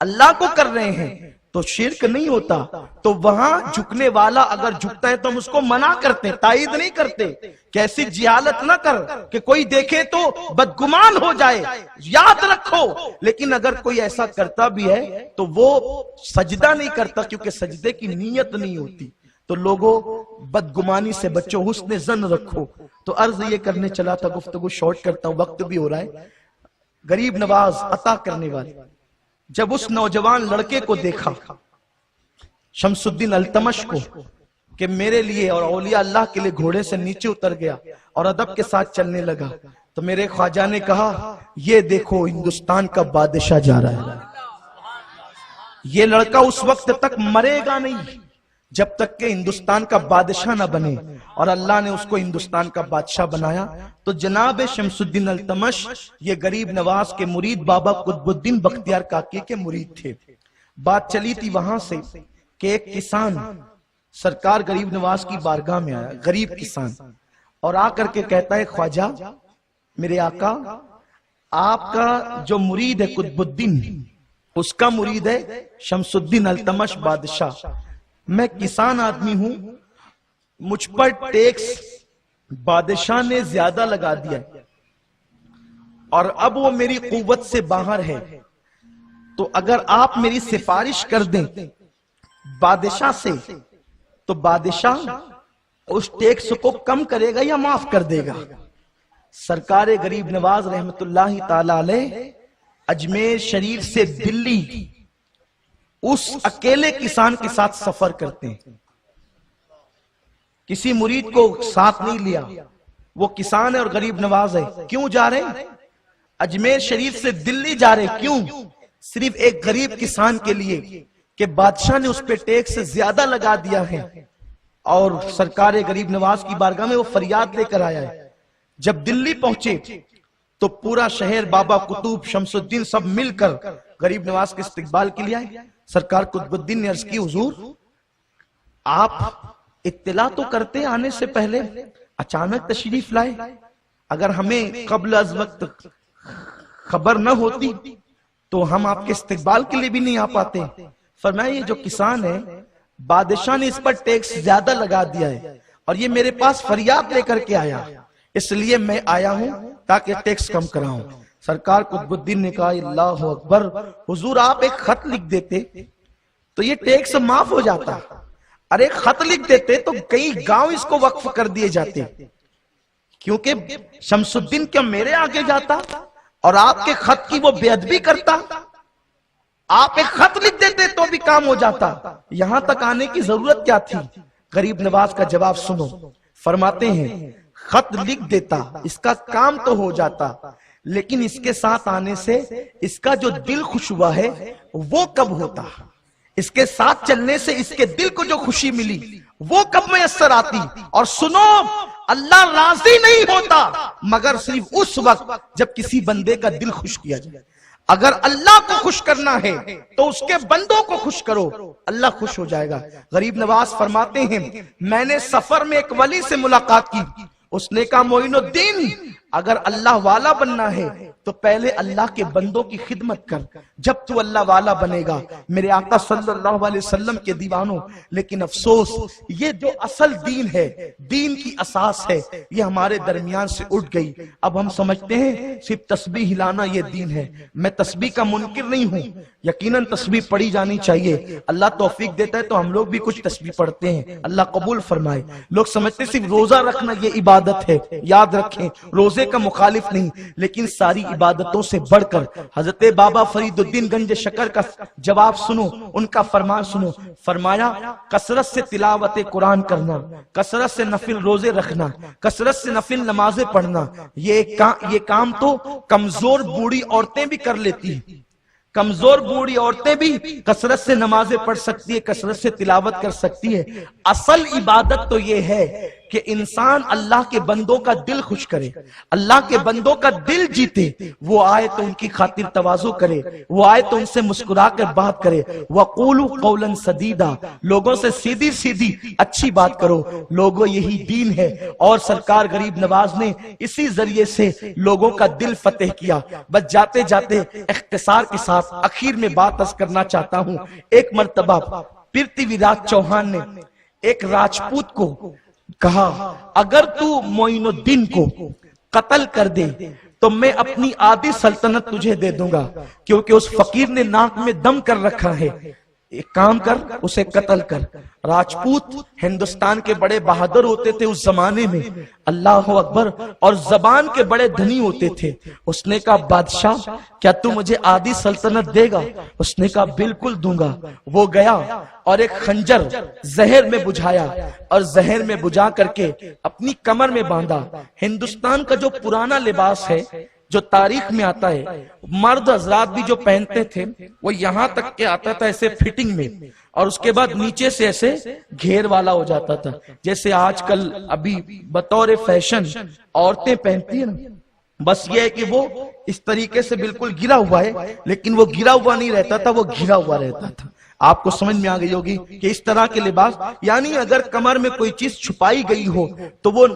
اللہ کو کر رہے ہیں، تو شرک نہیں ہوتا۔ تو وہاں جھکنے والا اگر جھکتا ہے تو ہم اس کو منع کرتے ہیں، تائید نہیں کرتے کہ ایسی جہالت نہ کر کہ کوئی دیکھے تو بدگمان ہو جائے، یاد رکھو۔ لیکن اگر کوئی ایسا کرتا بھی ہے تو وہ سجدہ نہیں کرتا، کیونکہ سجدے کی نیت نہیں ہوتی۔ تو لوگوں بدگمانی سے بچو، حسن ظن رکھو۔ تو عرض یہ کرنے چلا تھا، گفتگو شارٹ کرتا ہوں، وقت بھی ہو رہا ہے۔ غریب نواز، عطا کرنے والے، جب اس نوجوان لڑکے کو دیکھا شمس الدین التمش کو کہ میرے لیے اور اولیاء اللہ کے لیے گھوڑے سے نیچے اتر گیا اور ادب کے ساتھ چلنے لگا، تو میرے خواجہ نے کہا یہ دیکھو ہندوستان کا بادشاہ جا رہا ہے۔ یہ لڑکا اس وقت تک مرے گا نہیں جب تک کہ ہندوستان کا بادشاہ نہ بنے، اور اللہ نے اس کو ہندوستان کا بادشاہ بنایا۔ تو جناب شمس الدین التمش یہ غریب نواز کے مرید بابا قطب الدین بختیار کاکی کے مرید تھے۔ بات چلی تھی وہاں سے کہ ایک کسان سرکار غریب نواز کی بارگاہ میں آیا، غریب کسان، اور آ کر کے کہتا ہے خواجہ میرے آقا، آپ کا جو مرید ہے قطب الدین، اس کا مرید ہے شمس الدین التمش بادشاہ، میں کسان آدمی ہوں، مجھ پر ٹیکس بادشاہ نے زیادہ لگا دیا ہے، اور اب وہ میری قوت سے باہر ہے، تو اگر آپ میری سفارش کر دیں بادشاہ سے تو بادشاہ اس ٹیکس کو کم کرے گا یا معاف کر دے گا؟ سرکار غریب نواز رحمت اللہ تعالی علیہ اجمیر شریف سے دلی اس اکیلے کسان کے ساتھ سفر کرتے ہیں، کسی مرید کو ساتھ نہیں لیا، وہ کسان ہے اور غریب نواز ہے۔ کیوں جا رہے ہیں؟ اجمیر شریف سے دلی جا رہے، کیوں؟ صرف ایک غریب کسان کے لیے کہ بادشاہ نے اس پہ ٹیکس زیادہ لگا دیا ہے، اور سرکار غریب نواز کی بارگاہ میں وہ فریاد لے کر آیا ہے۔ جب دلی پہنچے تو پورا شہر، بابا قطب، شمس الدین سب مل کر غریب نواز کے استقبال کے لیے آئے۔ سرکار قطب الدین نے عرض کی، حضور آپ اطلاع تو کرتے آنے سے پہلے، اچانک تشریف لائے، اگر ہمیں قبل از وقت خبر نہ ہوتی تو ہم آپ کے استقبال کے لیے بھی نہیں آ پاتے۔ فرمایا یہ جو کسان ہے بادشاہ نے اس پر ٹیکس زیادہ لگا دیا ہے اور یہ میرے پاس فریاد لے کر کے آیا، اس لیے میں آیا ہوں تاکہ ٹیکس کم کراؤں۔ سرکار قطب الدین نے کہا اللہ اکبر، حضور آپ ایک خط لکھ دیتے تو یہ ٹیکس معاف ہو جاتا، اور ایک خط لکھ دیتے تو کئی گاؤں اس کو وقف کر دیے جاتے، کیونکہ شمس الدین کیا میرے آگے جاتا اور آپ کے خط کی وہ بے ادبی کرتا؟ آپ ایک خط لکھ دیتے تو بھی کام ہو جاتا، یہاں تک آنے کی ضرورت کیا تھی؟ غریب نواز کا جواب سنو، فرماتے ہیں خط لکھ دیتا، اس کا کام تو ہو جاتا، لیکن اس کے ساتھ آنے سے اس کا جو دل خوش ہوا ہے وہ کب ہوتا؟ اس کے ساتھ چلنے سے اس کے دل کو جو خوشی ملی وہ کب میسر آتی؟ اور سنو، اللہ راضی نہیں ہوتا مگر صرف اس وقت جب کسی بندے کا دل خوش کیا جائے۔ اگر اللہ کو خوش کرنا ہے تو اس کے بندوں کو خوش کرو، اللہ خوش ہو جائے گا۔ غریب نواز فرماتے ہیں میں نے سفر میں ایک ولی سے ملاقات کی، اس نے کہا معین الدین اگر اللہ والا بننا ہے تو پہلے اللہ کے بندوں کی خدمت کر، جب تو اللہ والا بنے گا۔ میرے آقا صلی اللہ علیہ وسلم کے دیوانوں، لیکن افسوس یہ جو اصل دین ہے، دین کی اساس ہے، یہ ہمارے درمیان سے اٹھ گئی۔ اب ہم سمجھتے ہیں صرف تسبیح ہلانا یہ دین ہے۔ میں تسبیح کا منکر نہیں ہوں، یقیناً تسبیح پڑھی جانی چاہیے، اللہ توفیق دیتا ہے تو ہم لوگ بھی کچھ تسبیح پڑھتے ہیں، اللہ قبول فرمائے۔ لوگ سمجھتے ہیں صرف روزہ رکھنا یہ عبادت ہے، یاد رکھیں روزے کا مخالف نہیں، لیکن ساری عبادتوں سے بڑھ کر حضرت بابا فرید الدین گنج شکر کا جواب سنو، ان کا فرمان سنو۔ فرمایا کثرت سے تلاوت قرآن کرنا، کثرت سے نفل روزے رکھنا، کثرت سے نفل نمازیں پڑھنا، یہ کام تو کمزور بوڑھی عورتیں بھی کر لیتی ہیں۔ کمزور بوڑھی عورتیں بھی کثرت سے نمازیں پڑھ سکتی ہے، کثرت سے تلاوت کر سکتی ہے۔ اصل عبادت تو یہ ہے کہ انسان اللہ کے بندوں کا دل خوش کرے، اللہ کے بندوں کا دل جیتے، وہ آئے تو ان کی خاطر تواضع کرے، وہ آئے تو ان سے مسکرا کر بات کرے۔ وَقُولُوا قَوْلًا سَدِيدًا، لوگوں سے سیدھی سیدھی اچھی بات کرو، لوگوں یہی دین ہے۔ اور سرکار غریب نواز نے اسی ذریعے سے لوگوں کا دل فتح کیا۔ بس جاتے جاتے اختصار کے ساتھ اخیر میں بات عرض کرنا چاہتا ہوں۔ ایک مرتبہ پرتھوی راج چوہان نے ایک راجپوت کو کہا اگر تو معین الدین کو قتل کر دے تو میں اپنی آدھی سلطنت تجھے دے دوں گا، کیونکہ اس فقیر نے ناک میں دم کر رکھا ہے، ایک کام کر اسے قتل کر۔ راجپوت ہندوستان کے بڑے بہادر ہوتے تھے اس زمانے میں، اللہ اکبر، اور زبان کے بڑے دھنی ہوتے تھے۔ اس نے کہا بادشاہ کیا تو مجھے آدھی سلطنت دے گا؟ اس نے کہا بالکل دوں گا۔ وہ گیا اور ایک خنجر زہر میں بجھایا اور زہر میں بجھا کر کے اپنی کمر میں باندھا۔ ہندوستان کا جو پرانا لباس ہے جو تاریخ میں آتا ہے، مرد حضرات بھی جو پہنتے تھے وہ یہاں تک کے آتا تھا ایسے فٹنگ میں، اور اس کے بعد نیچے سے ایسے گھیر والا ہو جاتا تھا، جیسے آج کل ابھی بطور فیشن عورتیں پہنتی ہیں۔ بس یہ ہے کہ وہ اس طریقے سے بالکل گرا ہوا ہے، لیکن وہ گرا ہوا نہیں رہتا تھا، وہ گھرا ہوا رہتا تھا۔ آپ کو سمجھ میں آ گئی ہوگی کہ اس طرح کے لباس، یعنی اگر کمر میں کوئی چیز چھپائی گئی ہو تو وہ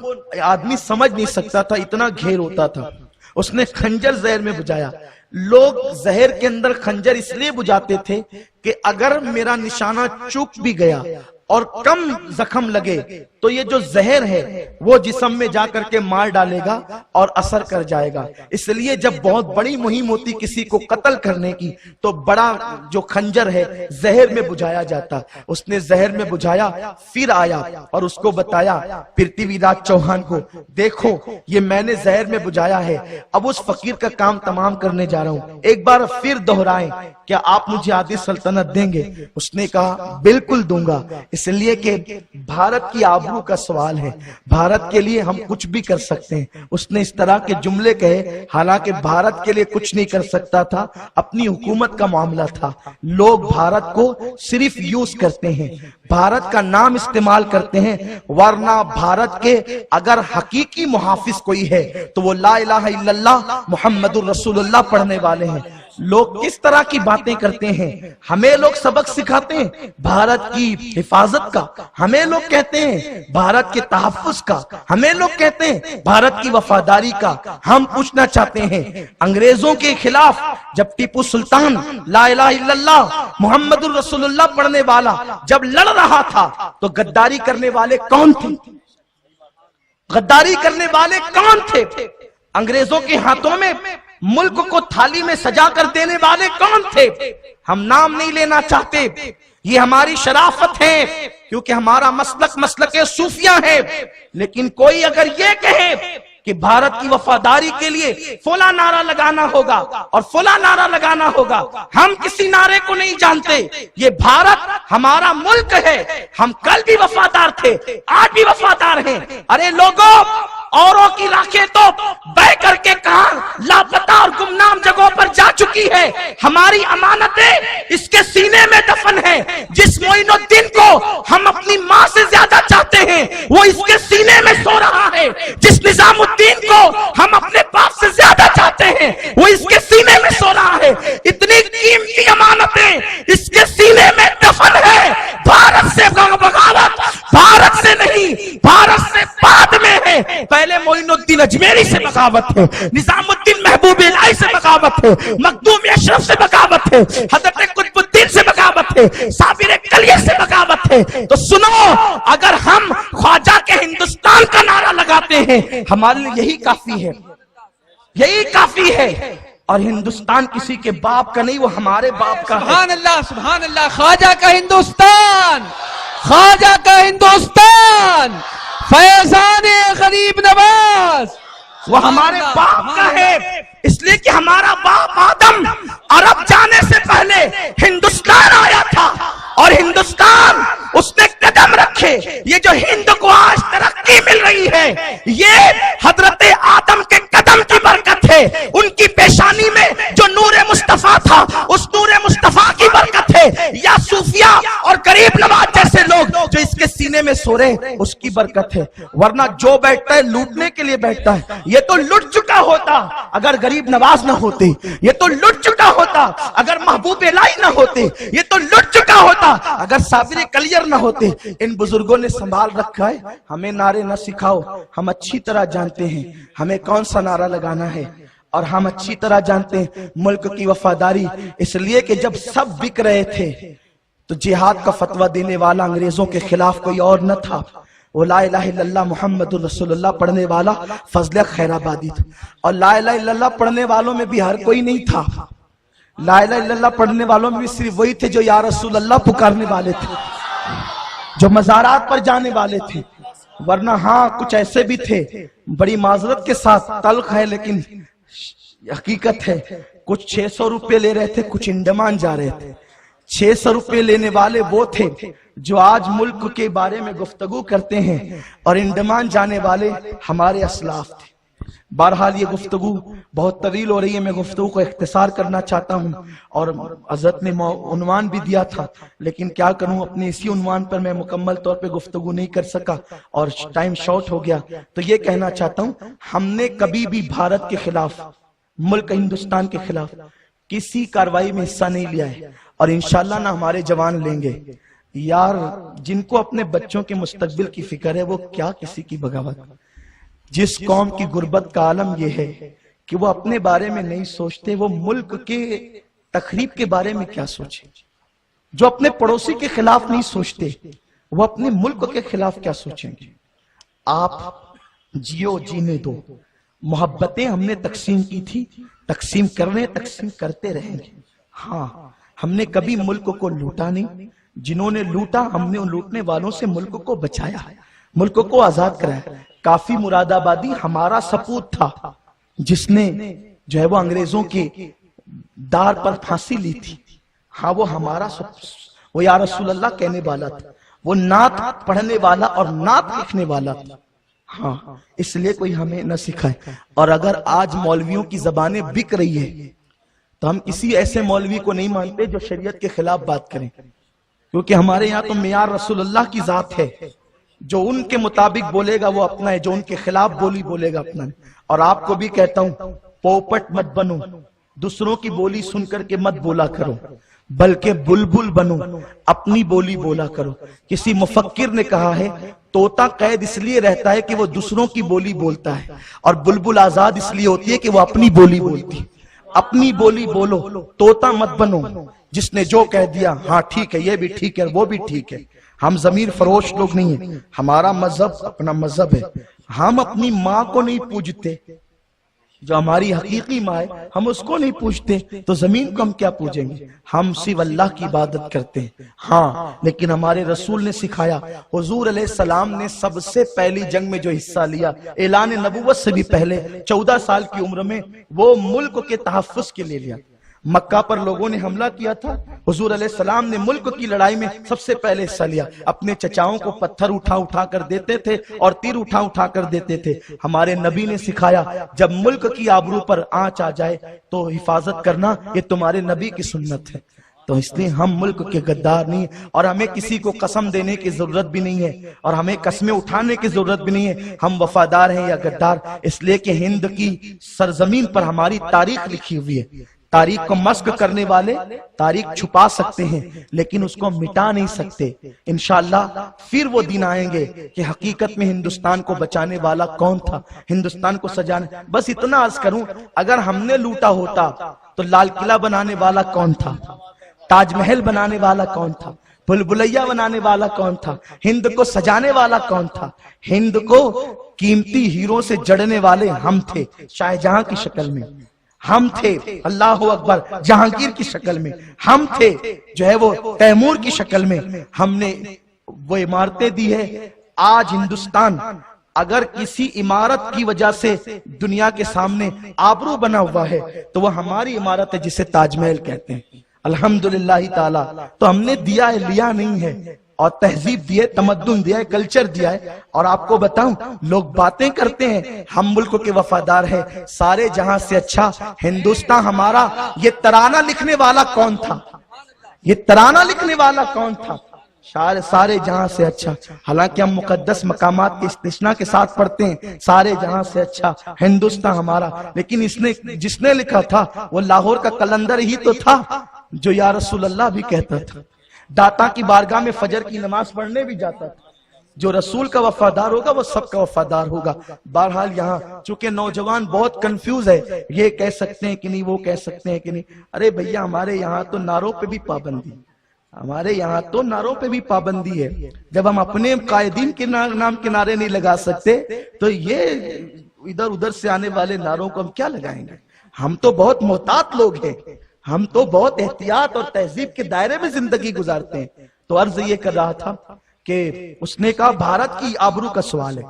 آدمی سمجھ نہیں سکتا تھا، اتنا گھیر ہوتا تھا۔ اس نے خنجر زہر میں بجھایا۔ لوگ زہر کے اندر خنجر اس لیے بجھاتے تھے کہ اگر میرا نشانہ چوک بھی گیا، اور کم زخم لگے تو یہ جو زہر ہے وہ جسم میں جا کر کے مار ڈالے گا اور اثر کر جائے گا. اس لیے جب بہت بڑی مہم ہوتی کسی کو قتل کرنے کی تو بڑا جو خنجر ہے زہر میں بجھایا جاتا. اس نے زہر میں بجھایا، پھر آیا اور اس کو بتایا پرتھوی راج چوہان کو، دیکھو یہ میں نے زہر میں بجھایا ہے، اب اس فقیر کا کام تمام کرنے جا رہا ہوں، ایک بار پھر دہرائیں، کیا آپ مجھے آدھی سلطنت دیں گے؟ اس نے کہا بالکل دوں گا، اس لیے کہ بھارت کی آبرو کا سوال ہے، بھارت کے لیے ہم کچھ بھی کر سکتے ہیں. اس نے اس طرح کے جملے کہے، حالانکہ بھارت کے لیے کچھ نہیں کر سکتا تھا، اپنی حکومت کا معاملہ تھا. لوگ بھارت کو صرف یوز کرتے ہیں، بھارت کا نام استعمال کرتے ہیں، ورنہ بھارت کے اگر حقیقی محافظ کوئی ہے تو وہ لا الہ الا اللہ محمد الرسول اللہ پڑھنے والے ہیں. لوگ کس طرح کی باتیں کرتے ہیں، ہمیں لوگ سبق سکھاتے ہیں بھارت کی حفاظت کا، ہمیں لوگ کہتے ہیں بھارت کے تحفظ کا، ہمیں لوگ کہتے ہیں بھارت کی وفاداری کا. ہم پوچھنا چاہتے ہیں انگریزوں کے خلاف جب ٹیپو سلطان لا الہ الا اللہ محمد الرسول اللہ پڑھنے والا جب لڑ رہا تھا تو غداری کرنے والے کون تھے؟ غداری کرنے والے کون تھے؟ انگریزوں کے ہاتھوں میں ملک کو تھالی میں سجا کر دینے والے کون تھے؟ ہم نام نہیں لینا چاہتے، یہ ہماری شرافت ہے کیونکہ ہمارا مسلک صوفیہ ہے. لیکن کوئی اگر یہ کہے کہ بھارت کی وفاداری کے لیے فلاں نعرہ لگانا ہوگا اور فلاں نعرہ لگانا ہوگا، ہم کسی نعرے کو نہیں جانتے. یہ بھارت ہمارا ملک ہے، ہم کل بھی وفادار تھے، آج بھی وفادار ہیں. ارے لوگوں، اوروں کی راکھیں تو بہ کر کے کہاں لاپتہ اور گمنام جگہوں پر جا چکی ہے، ہماری امانتیں اس کے سینے میں دفن ہیں. جس معین الدین کو ہم اپنی ماں سے زیادہ چاہتے ہیں وہ اس کے سینے میں سو رہا ہے. جس نظام الدین کو ہم اپنے باپ سے زیادہ چاہتے ہیں وہ اس کے سینے میں سو رہا ہے. اتنی قیمتی امانتیں اس کے سینے میں دفن ہے. بھارت سے بغاوت بھارت سے نہیں، بھارت سے بعد میں ہے. پہلے معین الدین اجمیری سے بغاوت ہے، نظام الدین محبوب الہی سے بغاوت ہے، مخدوم اشرف سے بغاوت ہے، حضرت قطب الدین سے بغاوت ہے، صابر کلیہ سے بغاوت ہے. تو سنو، اگر ہم خواجہ کے ہندوستان کا نعرہ لگاتے ہیں ہمارے لیے یہی کافی ہے، یہی کافی ہے. اور ہندوستان کسی کے باپ کا نہیں، وہ ہمارے باپ کا ہے. سبحان اللہ سبحان اللہ. خواجہ کا ہندوستان، خواجہ کا ہندوستان، فیضان غریب نواز وہ ہمارے باپ کا ہے. اس لیے کہ ہمارا باپ آدم عرب جانے سے پہلے ہندوستان آیا تھا اور ہندوستان اس نے قدم رکھے. یہ جو ہند کو آج ترقی مل رہی ہے یہ حضرت آدم کے قدم کی برکت ہے. ان کی پیشانی میں جو نور مصطفیٰ تھا اس نور مصطفیٰ کی برکت ہے. یا صوفیہ اور غریب نواز جیسے لوگ جو اس کے سینے میں سو رہے اس کی برکت ہے. ورنہ جو بیٹھتا ہے لوٹنے کے لیے بیٹھتا ہے. یہ تو لٹ چکا ہوتا اگر غریب نواز نہ ہوتے، یہ تو لٹ چکا ہوتا اگر محبوب الہی نہ ہوتے، یہ تو لٹ چکا ہوتا اگر صابر کلیہ نہ ہوتے. ان بزرگوں نے سنبھال رکھا ہے. ہمیں نعرے نہ سکھاؤ، ہم اچھی طرح جانتے ہیں ہمیں کون سا نعرہ لگانا ہے، اور ہم اچھی طرح جانتے ہیں ملک کی وفاداری. اس لیے کہ جب سب بک رہے تھے تو جہاد کا فتویٰ دینے والا انگریزوں کے خلاف کوئی اور نہ تھا، وہ لا الہ الا اللہ محمد الرسول اللہ پڑھنے والا فضل خیر آبادی تھا. اور لا الہ الا اللہ پڑھنے والوں میں بھی ہر کوئی نہیں تھا. لا الہ الا اللہ پڑھنے والوں میں بھی صرف وہی تھے جو یا رسول اللہ پکارنے والے تھے، جو مزارات پر جانے والے تھے. ورنہ ہاں کچھ ایسے بھی تھے، بڑی معذرت کے ساتھ تلخ ہے لیکن حقیقت ہے، کچھ 600 روپے لے رہے تھے، کچھ انڈمان جا رہے تھے. 600 روپے لینے والے وہ تھے جو آج ملک کے بارے میں گفتگو کرتے ہیں، اور انڈمان جانے والے ہمارے اسلاف تھے. بہرحال یہ گفتگو بہت طویل ہو رہی ہے، میں گفتگو کو اختصار کرنا چاہتا ہوں. اور حضرت نے عنوان بھی دیا تھا لیکن کیا کروں، اپنے اسی عنوان پر میں مکمل طور پہ گفتگو نہیں کر سکا اور ٹائم شارٹ ہو گیا. تو یہ کہنا چاہتا ہوں، ہم نے کبھی بھی بھارت کے خلاف، ملک ہندوستان کے خلاف کسی کاروائی میں حصہ نہیں لیا ہے، اور انشاءاللہ نہ ہمارے جوان لیں گے. یار جن کو اپنے بچوں کے مستقبل کی فکر ہے وہ کیا کسی کی بغاوت. جس قوم کی غربت کا عالم یہ ہے کہ وہ اپنے بارے میں نہیں سوچتے، وہ ملک کے تخریب کے بارے میں کیا سوچے. جو اپنے پڑوسی کے خلاف نہیں سوچتے وہ اپنے ملک کے خلاف کیا سوچیں گے؟ آپ جیو، جینے دو. محبتیں ہم نے تقسیم کی تھی، تقسیم کرتے رہیں گے. ہاں، ہم نے کبھی ملک کو لوٹا نہیں. جنہوں نے لوٹا، ہم نے ان لوٹنے والوں سے ملک کو بچایا، ملک کو آزاد کرایا. کافی مراد آبادی ہمارا سپوت تھا جس نے جو ہے وہ انگریزوں کے دار پر پھانسی لی تھی. ہاں، وہ ہمارا وہ یا رسول اللہ کہنے والا تھا، وہ نعت پڑھنے والا اور نعت لکھنے والا تھا. ہاں، اس لیے کوئی ہمیں نہ سکھائے. اور اگر آج مولویوں کی زبانیں بک رہی ہے تو ہم کسی ایسے مولوی کو نہیں مانتے جو شریعت کے خلاف بات کریں، کیونکہ ہمارے یہاں تو معیار رسول اللہ کی ذات ہے. جو ان کے مطابق بولے گا وہ اپنا ہے، جو ان کے خلاف بولے گا اپنا ہے. اور آپ کو بھی کہتا ہوں، پوپٹ مت بنو، دوسروں کی بولی سن کر کے مت بولا کرو، بلکہ بلبل بنو، اپنی بولی بولا کرو. کسی مفکر نے کہا ہے، طوطا قید اس لیے رہتا ہے کہ وہ دوسروں کی بولی بولتا ہے، اور بلبل آزاد اس لیے ہوتی ہے کہ وہ اپنی بولی بولتی ہے. اپنی بولی بولو، طوطا مت بنو جس نے جو کہہ دیا ہاں ٹھیک ہے، یہ بھی ٹھیک ہے، وہ بھی ٹھیک ہے. ہم ضمیر فروش لوگ نہیں ہیں. ہمارا مذہب اپنا مذہب ہے. ہم اپنی ماں کو نہیں پوجتے، جو ہماری حقیقی ماں ہے ہم اس کو نہیں پوجتے، تو زمین کو ہم کیا پوجیں گے؟ ہم صرف اللہ کی عبادت کرتے ہیں. ہاں، لیکن ہمارے رسول نے سکھایا. حضور علیہ السلام نے سب سے پہلی جنگ میں جو حصہ لیا، اعلان نبوت سے بھی پہلے 14 سال کی عمر میں، وہ ملک کے تحفظ کے لیے لیا. مکہ پر لوگوں نے حملہ کیا تھا، حضور علیہ السلام نے ملک کی لڑائی میں سب سے پہلے حصہ لیا. اپنے چچاؤں کو پتھر اٹھا کر دیتے تھے اور تیر اٹھا کر دیتے تھے. ہمارے نبی نے سکھایا، جب ملک کی آبرو پر آنچ آ جائے تو حفاظت کرنا، یہ تمہارے نبی کی سنت ہے. تو اس لیے ہم ملک کے غدار نہیں ہیں، اور ہمیں کسی کو قسم دینے کی ضرورت بھی نہیں ہے، اور ہمیں قسمیں اٹھانے کی ضرورت بھی نہیں ہے. ہم وفادار ہیں یا غدار؟ اس لیے کہ ہند کی سرزمین پر ہماری تاریخ لکھی ہوئی ہے. تاریخ کو مسخ کرنے والے تاریخ چھپا سکتے ہیں لیکن اس کو مٹا نہیں سکتے. انشاءاللہ پھر وہ دن آئیں گے کہ حقیقت میں ہندوستان کو بچانے والا کون تھا، ہندوستان کو سجانے. بس اتنا عرض کروں، اگر ہم نے لوٹا ہوتا تو لال قلعہ بنانے والا کون تھا، تاج محل بنانے والا کون تھا، بھول بھلیا بنانے والا کون تھا، ہند کو سجانے والا کون تھا؟ ہند کو قیمتی ہیروں سے جڑنے والے ہم تھے، شاہ جہاں کی شکل میں ہم تھے، اللہ اکبر، جہانگیر کی شکل میں ہم تھے، جو ہے وہ تیمور کی شکل میں ہم نے وہ عمارتیں دی ہے. آج ہندوستان اگر کسی عمارت کی وجہ سے دنیا کے سامنے آبرو بنا ہوا ہے تو وہ ہماری عمارت ہے جسے تاج محل کہتے ہیں. الحمدللہ تعالی. تو ہم نے دیا ہے، لیا نہیں ہے، اور تہذیب دی ہے، تمدن دیا ہے، کلچر دیا ہے. اور آپ کو بتاؤں، لوگ باتیں کرتے ہیں ہم ملک کے وفادار ہیں، سارے جہاں سے اچھا ہندوستان ہمارا. یہ ترانہ لکھنے والا کون تھا؟ یہ ترانہ لکھنے والا کون تھا؟ سارے جہاں سے اچھا. حالانکہ ہم مقدس مقامات کے استثناء کے ساتھ پڑھتے ہیں سارے جہاں سے اچھا ہندوستان ہمارا، لیکن جس نے لکھا تھا وہ لاہور کا قلندر ہی تو تھا جو یا رسول اللہ بھی کہتا تھا. داتا کی بارگاہ میں فجر کی نماز پڑھنے بھی جاتا تھا. جو رسول کا وفادار ہوگا وہ سب کا وفادار ہوگا. بہرحال یہاں چونکہ نوجوان بہت کنفیوز ہے، یہ کہہ سکتے ہیں کہ نہیں، وہ کہہ سکتے ہیں کہ نہیں. ارے بھیا، ہمارے یہاں تو نعروں پہ بھی پابندی، ہمارے یہاں تو نعروں پہ بھی پابندی ہے. جب ہم اپنے قائدین کے نام کے نعرے نہیں لگا سکتے تو یہ ادھر ادھر سے آنے والے نعروں کو ہم کیا لگائیں گے؟ ہم تو بہت محتاط لوگ ہیں، ہم تو بہت احتیاط اور تہذیب کے دائرے میں زندگی گزارتے ہیں. تو عرض یہ کر رہا تھا کہ اس نے کہا بھارت کی آبرو کا سوال ہے،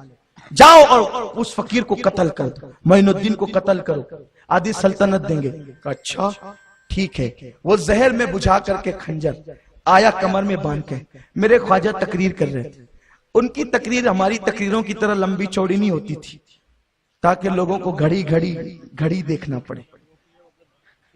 جاؤ اور اس فقیر کو قتل کر دو، معین الدین کو قتل کرو، آدھی سلطنت دیں گے. اچھا ٹھیک ہے. وہ زہر میں بجھا کر کے کھنجر آیا کمر میں باندھ کے. میرے خواجہ تقریر کر رہے تھے. ان کی تقریر ہماری تقریروں کی طرح لمبی چوڑی نہیں ہوتی تھی تاکہ لوگوں کو گھڑی دیکھنا پڑے.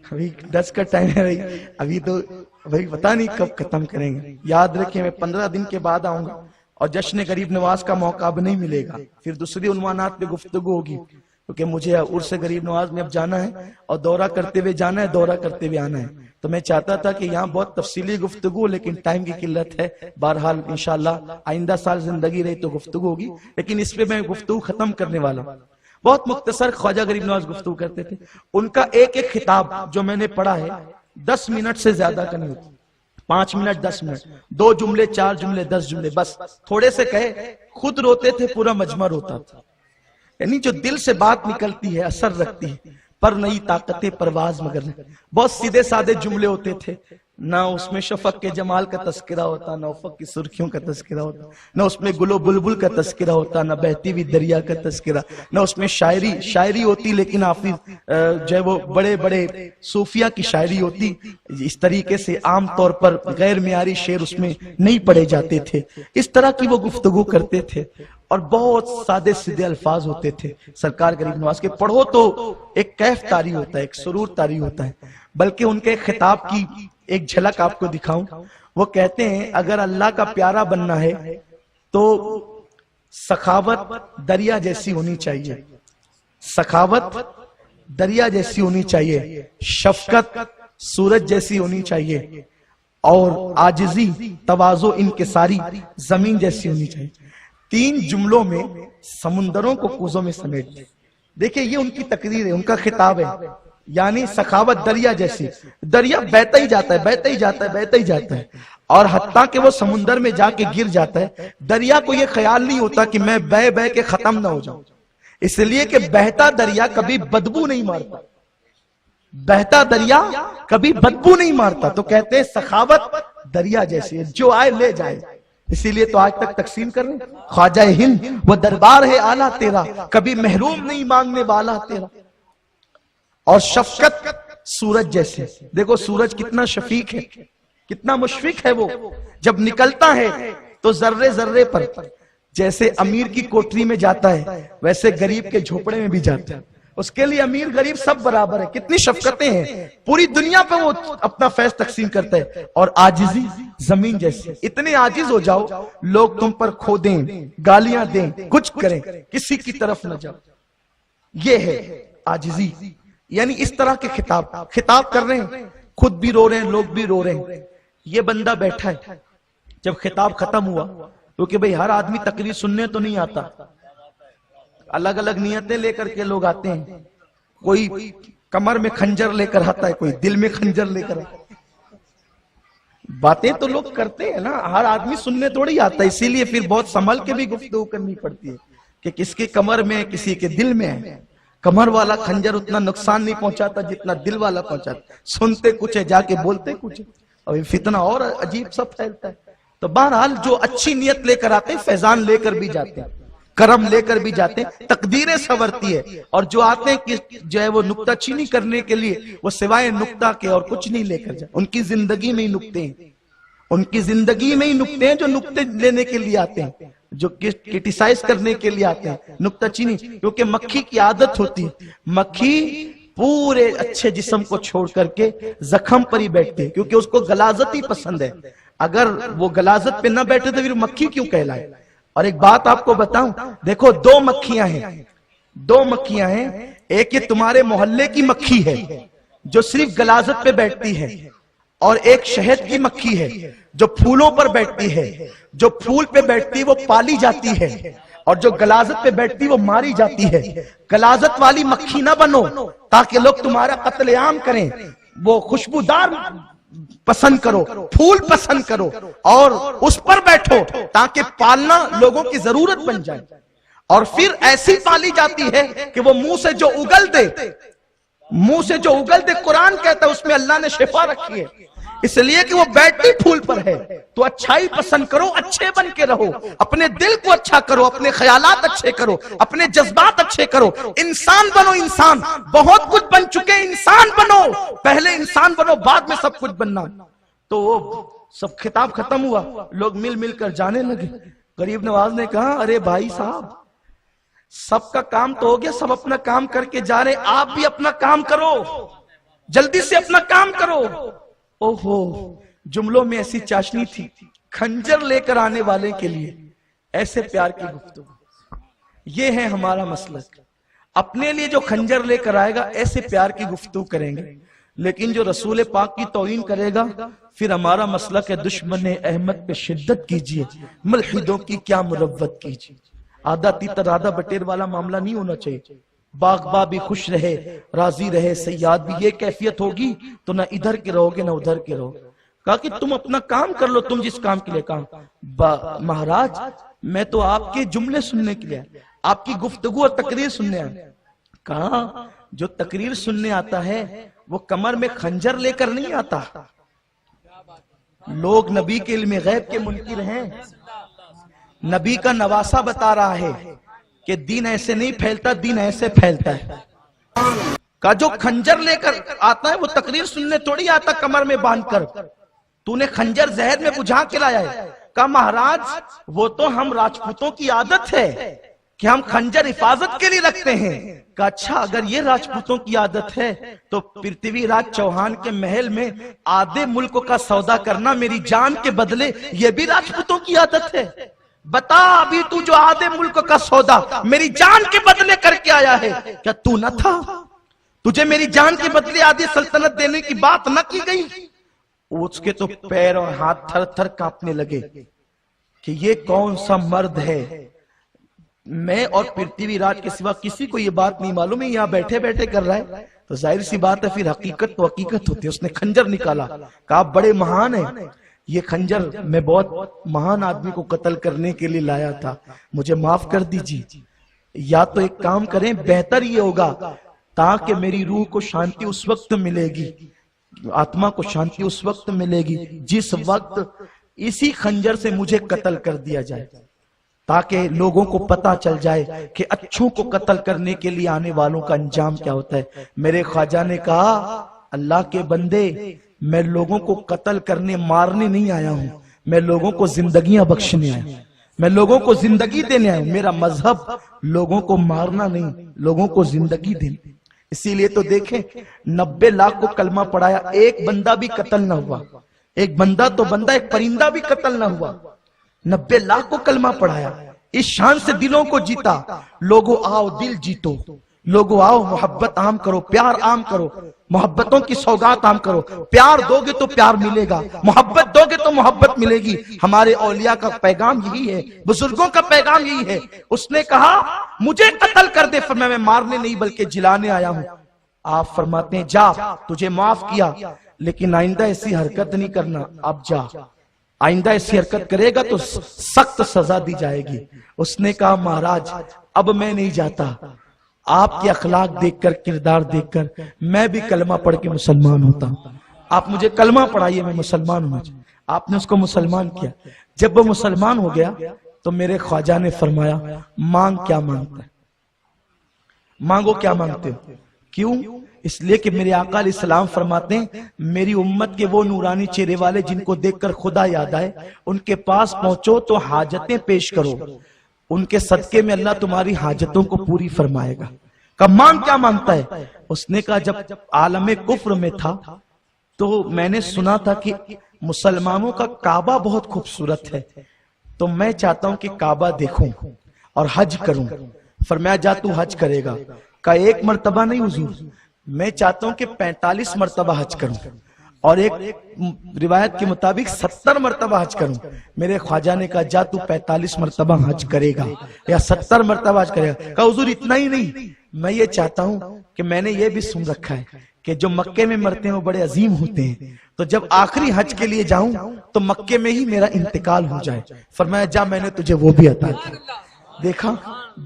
ابھی 10 کا ٹائم ہے بھائی، ابھی تو بھائی پتا نہیں کب ختم کریں گے. یاد رکھیں میں 15 دن کے بعد آؤں گا اور جشن غریب نواز کا موقع اب نہیں ملے گا. پھر دوسری عنوانات پہ گفتگو ہوگی کیونکہ مجھے عرس غریب نواز میں اب جانا ہے اور دورہ کرتے ہوئے جانا ہے، دورہ کرتے ہوئے آنا ہے. تو میں چاہتا تھا کہ یہاں بہت تفصیلی گفتگو، لیکن ٹائم کی قلت ہے. بہرحال انشاءاللہ آئندہ سال زندگی رہی تو گفتگو ہوگی، لیکن اس پہ میں گفتگو ختم کرنے والا ہوں. بہت مختصر خواجہ غریب نواز گفتگو کرتے تھے. ان کا ایک خطاب جو میں نے پڑھا ہے 10 منٹ سے زیادہ کا نہیں ہوتا. 5 منٹ 10 منٹ 2 جملے 4 جملے 10 جملے بس تھوڑے سے کہے خود روتے تھے پورا مجمع روتا تھا. یعنی جو دل سے بات نکلتی ہے اثر رکھتی ہے. پر نئی طاقت پرواز مگر نہیں. بہت سیدھے سادے جملے ہوتے تھے, نہ اس میں شفق کے جمال کا تذکرہ ہوتا, نہ افق کی سرخیوں کا تذکرہ ہوتا, نہ اس میں گل و بلبل کا تذکرہ ہوتا, نہ بہتی ہوئی دریا کا تذکرہ, نہ اس میں شاعری ہوتی. لیکن حافظ جو ہے وہ بڑے بڑے صوفیہ کی شاعری ہوتی. اس طریقے سے عام طور پر غیر معیاری شعر اس میں نہیں پڑھے جاتے تھے. اس طرح کی وہ گفتگو کرتے تھے اور بہت سادے سیدھے الفاظ ہوتے تھے سرکار غریب نواز کے. پڑھو تو ایک کیف طاری ہوتا ہے, ایک سرور طاری ہوتا ہے. بلکہ ان کے خطاب کی ایک جھلک آپ کو دکھاؤں. وہ کہتے ہیں اگر اللہ کا پیارا بننا ہے تو سخاوت دریا جیسی ہونی چاہیے, سخاوت دریا جیسی ہونی چاہیے, شفقت سورج جیسی ہونی چاہیے, اور عاجزی تواضع انکساری زمین جیسی ہونی چاہیے. 3 جملوں میں سمندروں کو کوزوں میں سمیٹ دیں. دیکھیں یہ ان کی تقریر ہے, ان کا خطاب ہے. یعنی سخاوت دریا جیسی, دریا بہتا ہی جاتا ہے, بہتا ہی جاتا ہے, بہتا ہی جاتا ہے, اور حتیٰ کہ وہ سمندر میں جا کے گر جاتا ہے. دریا کو یہ خیال نہیں ہوتا کہ میں بہ بہ کے ختم نہ ہو جاؤں, اس لیے کہ بہتا دریا کبھی بدبو نہیں مارتا, بہتا دریا کبھی بدبو نہیں مارتا. تو کہتے ہیں سخاوت دریا جیسی ہے, جو آئے لے جائے. اسی لیے تو آج تک تقسیم کر رہے ہیں. خواجہ ہند وہ دربار ہے آلہ تیرا, کبھی محروم نہیں مانگنے والا تیرا. اور شفقت سورج جیسے. دیکھو سورج کتنا شفیق ہے, کتنا مشفق ہے. وہ جب نکلتا ہے تو ذرے ذرے پر جیسے امیر کی کوٹری میں جاتا ہے ویسے غریب کے جھوپڑے میں بھی جاتا ہے. اس کے لیے امیر غریب سب برابر ہے. کتنی شفقتیں ہیں, پوری دنیا پہ وہ اپنا فیض تقسیم کرتا ہے. اور عاجزی زمین جیسے. اتنے عاجز ہو جاؤ لوگ تم پر کھو دیں, گالیاں دیں, کچھ کریں, کسی کی طرف نہ جاؤ. یہ ہے عاجزی. یعنی اس طرح کے خطاب کر رہے ہیں, خود بھی رو رہے ہیں, لوگ بھی رو رہے ہیں. یہ بندہ بیٹھا ہے, جب خطاب ختم ہوا, کیونکہ بھئی ہر آدمی تقریر سننے تو نہیں آتا, الگ الگ نیتیں لے کر کے لوگ آتے ہیں. کوئی کمر میں خنجر لے کر آتا ہے, کوئی دل میں خنجر لے کر آتا ہے. باتیں تو لوگ کرتے ہیں نا, ہر آدمی سننے تھوڑی آتا ہے. اسی لیے پھر بہت سنبھل کے بھی گفتگو کرنی پڑتی ہے کہ کس کے کمر میں کسی کے دل میں ہے. کمر والا خنجر اتنا نقصان نہیں پہنچاتا جتنا دل والا پہنچاتا. سنتے کچھ ہے, جا کے بولتے کچھ ہے, اور فتنہ اور عجیب سا پھیلتا ہے. تو بہرحال جو اچھی نیت لے کر آتے ہیں فیضان لے کر بھی جاتے ہیں, کرم لے کر بھی جاتے ہیں, تقدیریں سنورتی ہے. اور جو آتے ہیں کہ جو ہے وہ نکتہ چینی کرنے کے لیے, وہ سوائے نکتہ کے اور کچھ نہیں لے کر جائے. ان کی زندگی میں ہی نکتے ہیں, ان کی زندگی میں ہی نکتے ہیں جو نکتے لینے کے لیے آتے ہیں, جو کرٹیسائز کرنے کے لیے آتے ہیں. نکتہ چینی, کیونکہ مکھی کی عادت ہوتی ہے, مکھی پورے اچھے جسم کو چھوڑ کر کے زخم پر ہی بیٹھتے ہیں, کیونکہ اس کو غلاظت ہی پسند ہے. اگر وہ غلاظت پہ نہ بیٹھے تو پھر مکھی کیوں کہلائے. اور ایک بات آپ کو بتاؤں, دیکھو 2 مکھیاں ہیں, 2 مکھیاں ہیں. ایک یہ تمہارے محلے کی مکھی ہے جو صرف غلاظت پہ بیٹھتی ہے, اور ایک شہد کی مکھی ہے جو پھولوں پر بیٹھتی ہے. جو پھول پہ بیٹھتی ہے وہ پالی جاتی ہے, اور جو غلاظت پہ بیٹھتی ہے وہ ماری جاتی ہے. غلاظت والی مکھی نہ بنو تاکہ لوگ تمہارا قتل عام کریں. وہ خوشبودار پسند کرو, پھول پسند کرو, اور اس پر بیٹھو تاکہ پالنا لوگوں کی ضرورت بن جائے. اور پھر ایسی پالی جاتی ہے کہ وہ منہ سے جو اگل دے, منہ سے جو اگل دے, قرآن کہتا ہے اس میں اللہ نے شفا رکھی ہے. اس لیے کہ وہ بیٹھی پھول پر ہے. تو اچھائی پسند کرو, اچھے بن کے رہو, اپنے دل کو اچھا کرو, اپنے خیالات اچھے کرو, اپنے جذبات اچھے کرو. انسان بنو, انسان بہت کچھ بن چکے, انسان بنو, پہلے انسان بنو, بعد میں سب کچھ بننا. تو وہ سب خطاب ختم ہوا, لوگ مل مل کر جانے لگے. غریب نواز نے کہا ارے بھائی صاحب, سب کا کام تو ہو گیا, سب اپنا کام کر کے جا رہے, آپ بھی اپنا کام کرو, جلدی سے اپنا کام کرو. اوہو, جملوں میں ایسی چاشنی تھی. خنجر لے کر آنے والے کے لیے ایسے پیار کی گفتگو. یہ ہے ہمارا مسلک. اپنے لیے جو خنجر لے کر آئے گا ایسے پیار کی گفتگو کریں گے. لیکن جو رسول پاک کی توہین کرے گا, پھر ہمارا مسلک ہے دشمن احمد پہ شدت کیجئے, ملحدوں کی کیا مروت کیجئے. آدھا تیتر آدھا بٹیر والا معاملہ نہیں ہونا چاہیے. باغباں بھی خوش رہے, راضی رہے, سیاد بھی. یہ کیفیت ہوگی تو نہ ادھر کے رہو گے نہ ادھر کے رہو. کہا کہ تم اپنا کام کر لو، تم جس کام کے لیے کام. مہاراج میں تو آپ کے جملے سننے کے لیے، آپ کی گفتگو اور تقریر سننے آیا. کہا جو تقریر سننے آتا ہے وہ کمر میں خنجر لے کر نہیں آتا. لوگ نبی کے علم غیب کے منکر ہیں. نبی کا نواسہ بتا رہا ہے کہ دین ایسے نہیں پھیلتا، دین ایسے پھیلتا ہے. کہ جو خنجر لے کر آتا ہے وہ تقریر سننے تھوڑی آتا کمر میں باندھ کر. تو نے خنجر زہر میں بجھا کے لایا ہے. کہا مہاراج وہ تو ہم راجپوتوں کی عادت ہے کہ ہم خنجر حفاظت کے لیے رکھتے ہیں. کہا اچھا اگر یہ راجپوتوں کی عادت ہے تو پرتھوی راج چوہان کے محل میں آدھے ملک کا سودا کرنا میری جان کے بدلے یہ بھی راجپوتوں کی عادت ہے. بتا ابھی تو جو آدھے ملک کا سودا میری جان کے بدلے کر کے آیا ہے کیا تو نہ تھا؟ تجھے میری جان کے بدلے آدھی سلطنت دینے کی بات نہ کی گئی؟ اس کے تو پیر اور ہاتھ تھر تھر کانپنے لگے کہ یہ کون سا مرد ہے. میں اور پرتھوی راج کے سوا کسی کو یہ بات نہیں معلوم ہے، یہاں بیٹھے بیٹھے کر رہا ہے. تو ظاہر سی بات ہے پھر حقیقت تو حقیقت ہوتی ہے. اس نے خنجر نکالا. کہا آپ بڑے مہان ہیں، یہ خنجر میں بہت مہان آدمی کو قتل کرنے کے لیے لایا تھا، مجھے معاف کر دیجیے. یا تو ایک کام کریں، بہتر یہ ہوگا تاکہ میری روح کو شانتی اس وقت ملے گی، آتما کو شانتی اس وقت ملے گی جس وقت اسی خنجر سے مجھے قتل کر دیا جائے، تاکہ لوگوں کو پتا چل جائے کہ اچھوں کو قتل کرنے کے لیے آنے والوں کا انجام کیا ہوتا ہے. میرے خواجہ نے کہا اللہ کے بندے میں لوگوں کو قتل کرنے مارنے نہیں آیا ہوں، میں لوگوں کو زندگیاں بخشنے آیا ہوں، میں لوگوں کو زندگی دینے آیا ہوں. میرا مذہب لوگوں کو مارنا نہیں، لوگوں کو زندگی دینا. اسی لیے تو دیکھیں 90 لاکھ کو کلمہ پڑھایا، ایک بندہ بھی قتل نہ ہوا. ایک بندہ تو بندہ، ایک پرندہ بھی قتل نہ ہوا. 90 لاکھ کو کلمہ پڑھایا، اس شان سے دلوں کو جیتا. لوگوں آؤ دل جیتو، لوگوں آؤ محبت عام کرو، پیار عام کرو، محبتوں کی سوگات عام کرو. پیار دو گے تو پیار ملے گا، محبت دو گے تو محبت ملے گی. ہمارے اولیاء کا پیغام یہی ہے، بزرگوں کا پیغام یہی ہے. اس نے کہا مجھے قتل کر دے، فرمایا میں مارنے نہیں بلکہ جلانے آیا ہوں. آپ فرماتے ہیں جا تجھے معاف کیا، لیکن آئندہ ایسی حرکت نہیں کرنا. اب جا، آئندہ ایسی حرکت کرے گا تو سخت سزا دی جائے گی. اس نے کہا مہاراج اب میں نہیں جاتا، آپ کے اخلاق دیکھ کر، کردار دیکھ کر میں بھی کلمہ پڑھ کے مسلمان ہوتا ہوں. آپ مجھے کلمہ پڑھائیے، میں مسلمان ہوں. آپ نے اس کو مسلمان کیا. جب وہ مسلمان ہو گیا تو میرے خواجہ نے فرمایا مانگ کیا مانگتا ہے، مانگو کیا مانگتے ہو. کیوں؟ اس لیے کہ میرے آقا علیہ السلام فرماتے ہیں میری امت کے وہ نورانی چہرے والے جن کو دیکھ کر خدا یاد آئے، ان کے پاس پہنچو تو حاجتیں پیش کرو، ان کے صدقے میں اللہ تمہاری حاجتوں کو پوری فرمائے گا. کہا مانگ کیا مانگتا ہے؟ اس نے کہا جب عالم کفر میں تھا تو میں نے سنا تھا کہ مسلمانوں کا کعبہ بہت خوبصورت ہے، تو میں چاہتا ہوں کہ کعبہ دیکھوں اور حج کروں. فرمایا جا تو حج کرے گا. کہا ایک مرتبہ نہیں حضور، میں چاہتا ہوں کہ 45 مرتبہ حج کروں، اور ایک روایت کے مطابق 70 مرتبہ حج کروں. میرے خواجہ نے کہا جا تو 45 مرتبہ حج کرے گا یا 70 مرتبہ حج کرے گا. کہا حضور اتنا ہی نہیں، میں یہ چاہتا ہوں کہ میں نے یہ بھی سن رکھا ہے کہ جو مکے میں مرتے ہیں وہ بڑے عظیم ہوتے ہیں، تو جب آخری حج کے لیے جاؤں تو مکے میں ہی میرا انتقال ہو جائے. فرمایا جا میں نے تجھے وہ بھی عطا کیا. دیکھا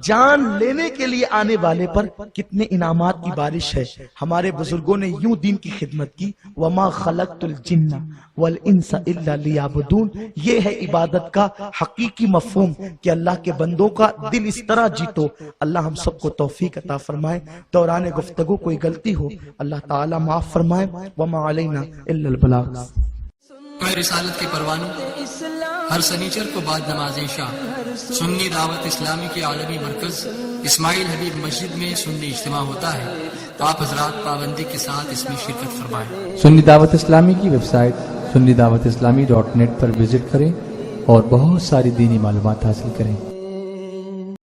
جان لینے کے لیے آنے والے پر کتنے انعامات کی بارش ہے. ہمارے بزرگوں نے یوں دین کی خدمت کی، وَمَا خَلَقْتُ الْجِنَّ وَالْإِنسَ إِلَّا لِيَعْبُدُونَ. یہ ہے عبادت کا حقیقی مفہوم کہ اللہ کے بندوں کا دل اس طرح جیتو. اللہ ہم سب کو توفیق عطا فرمائے. دوران گفتگو کوئی غلطی ہو اللہ تعالی معاف فرمائے. وَمَا عَلَيْنَا إِلَّا الْبَلَاغُ. رسالت کے پروانوں ہر سنیچر کو بعد نماز عشاء سنی دعوت اسلامی کے عالمی مرکز اسماعیل حبیب مسجد میں سنی اجتماع ہوتا ہے. آپ حضرات پابندی کے ساتھ اس میں شرکت فرمائیں. سنی دعوت اسلامی کی ویب سائٹ sunnidawatisllami.net پر وزٹ کریں اور بہت ساری دینی معلومات حاصل کریں.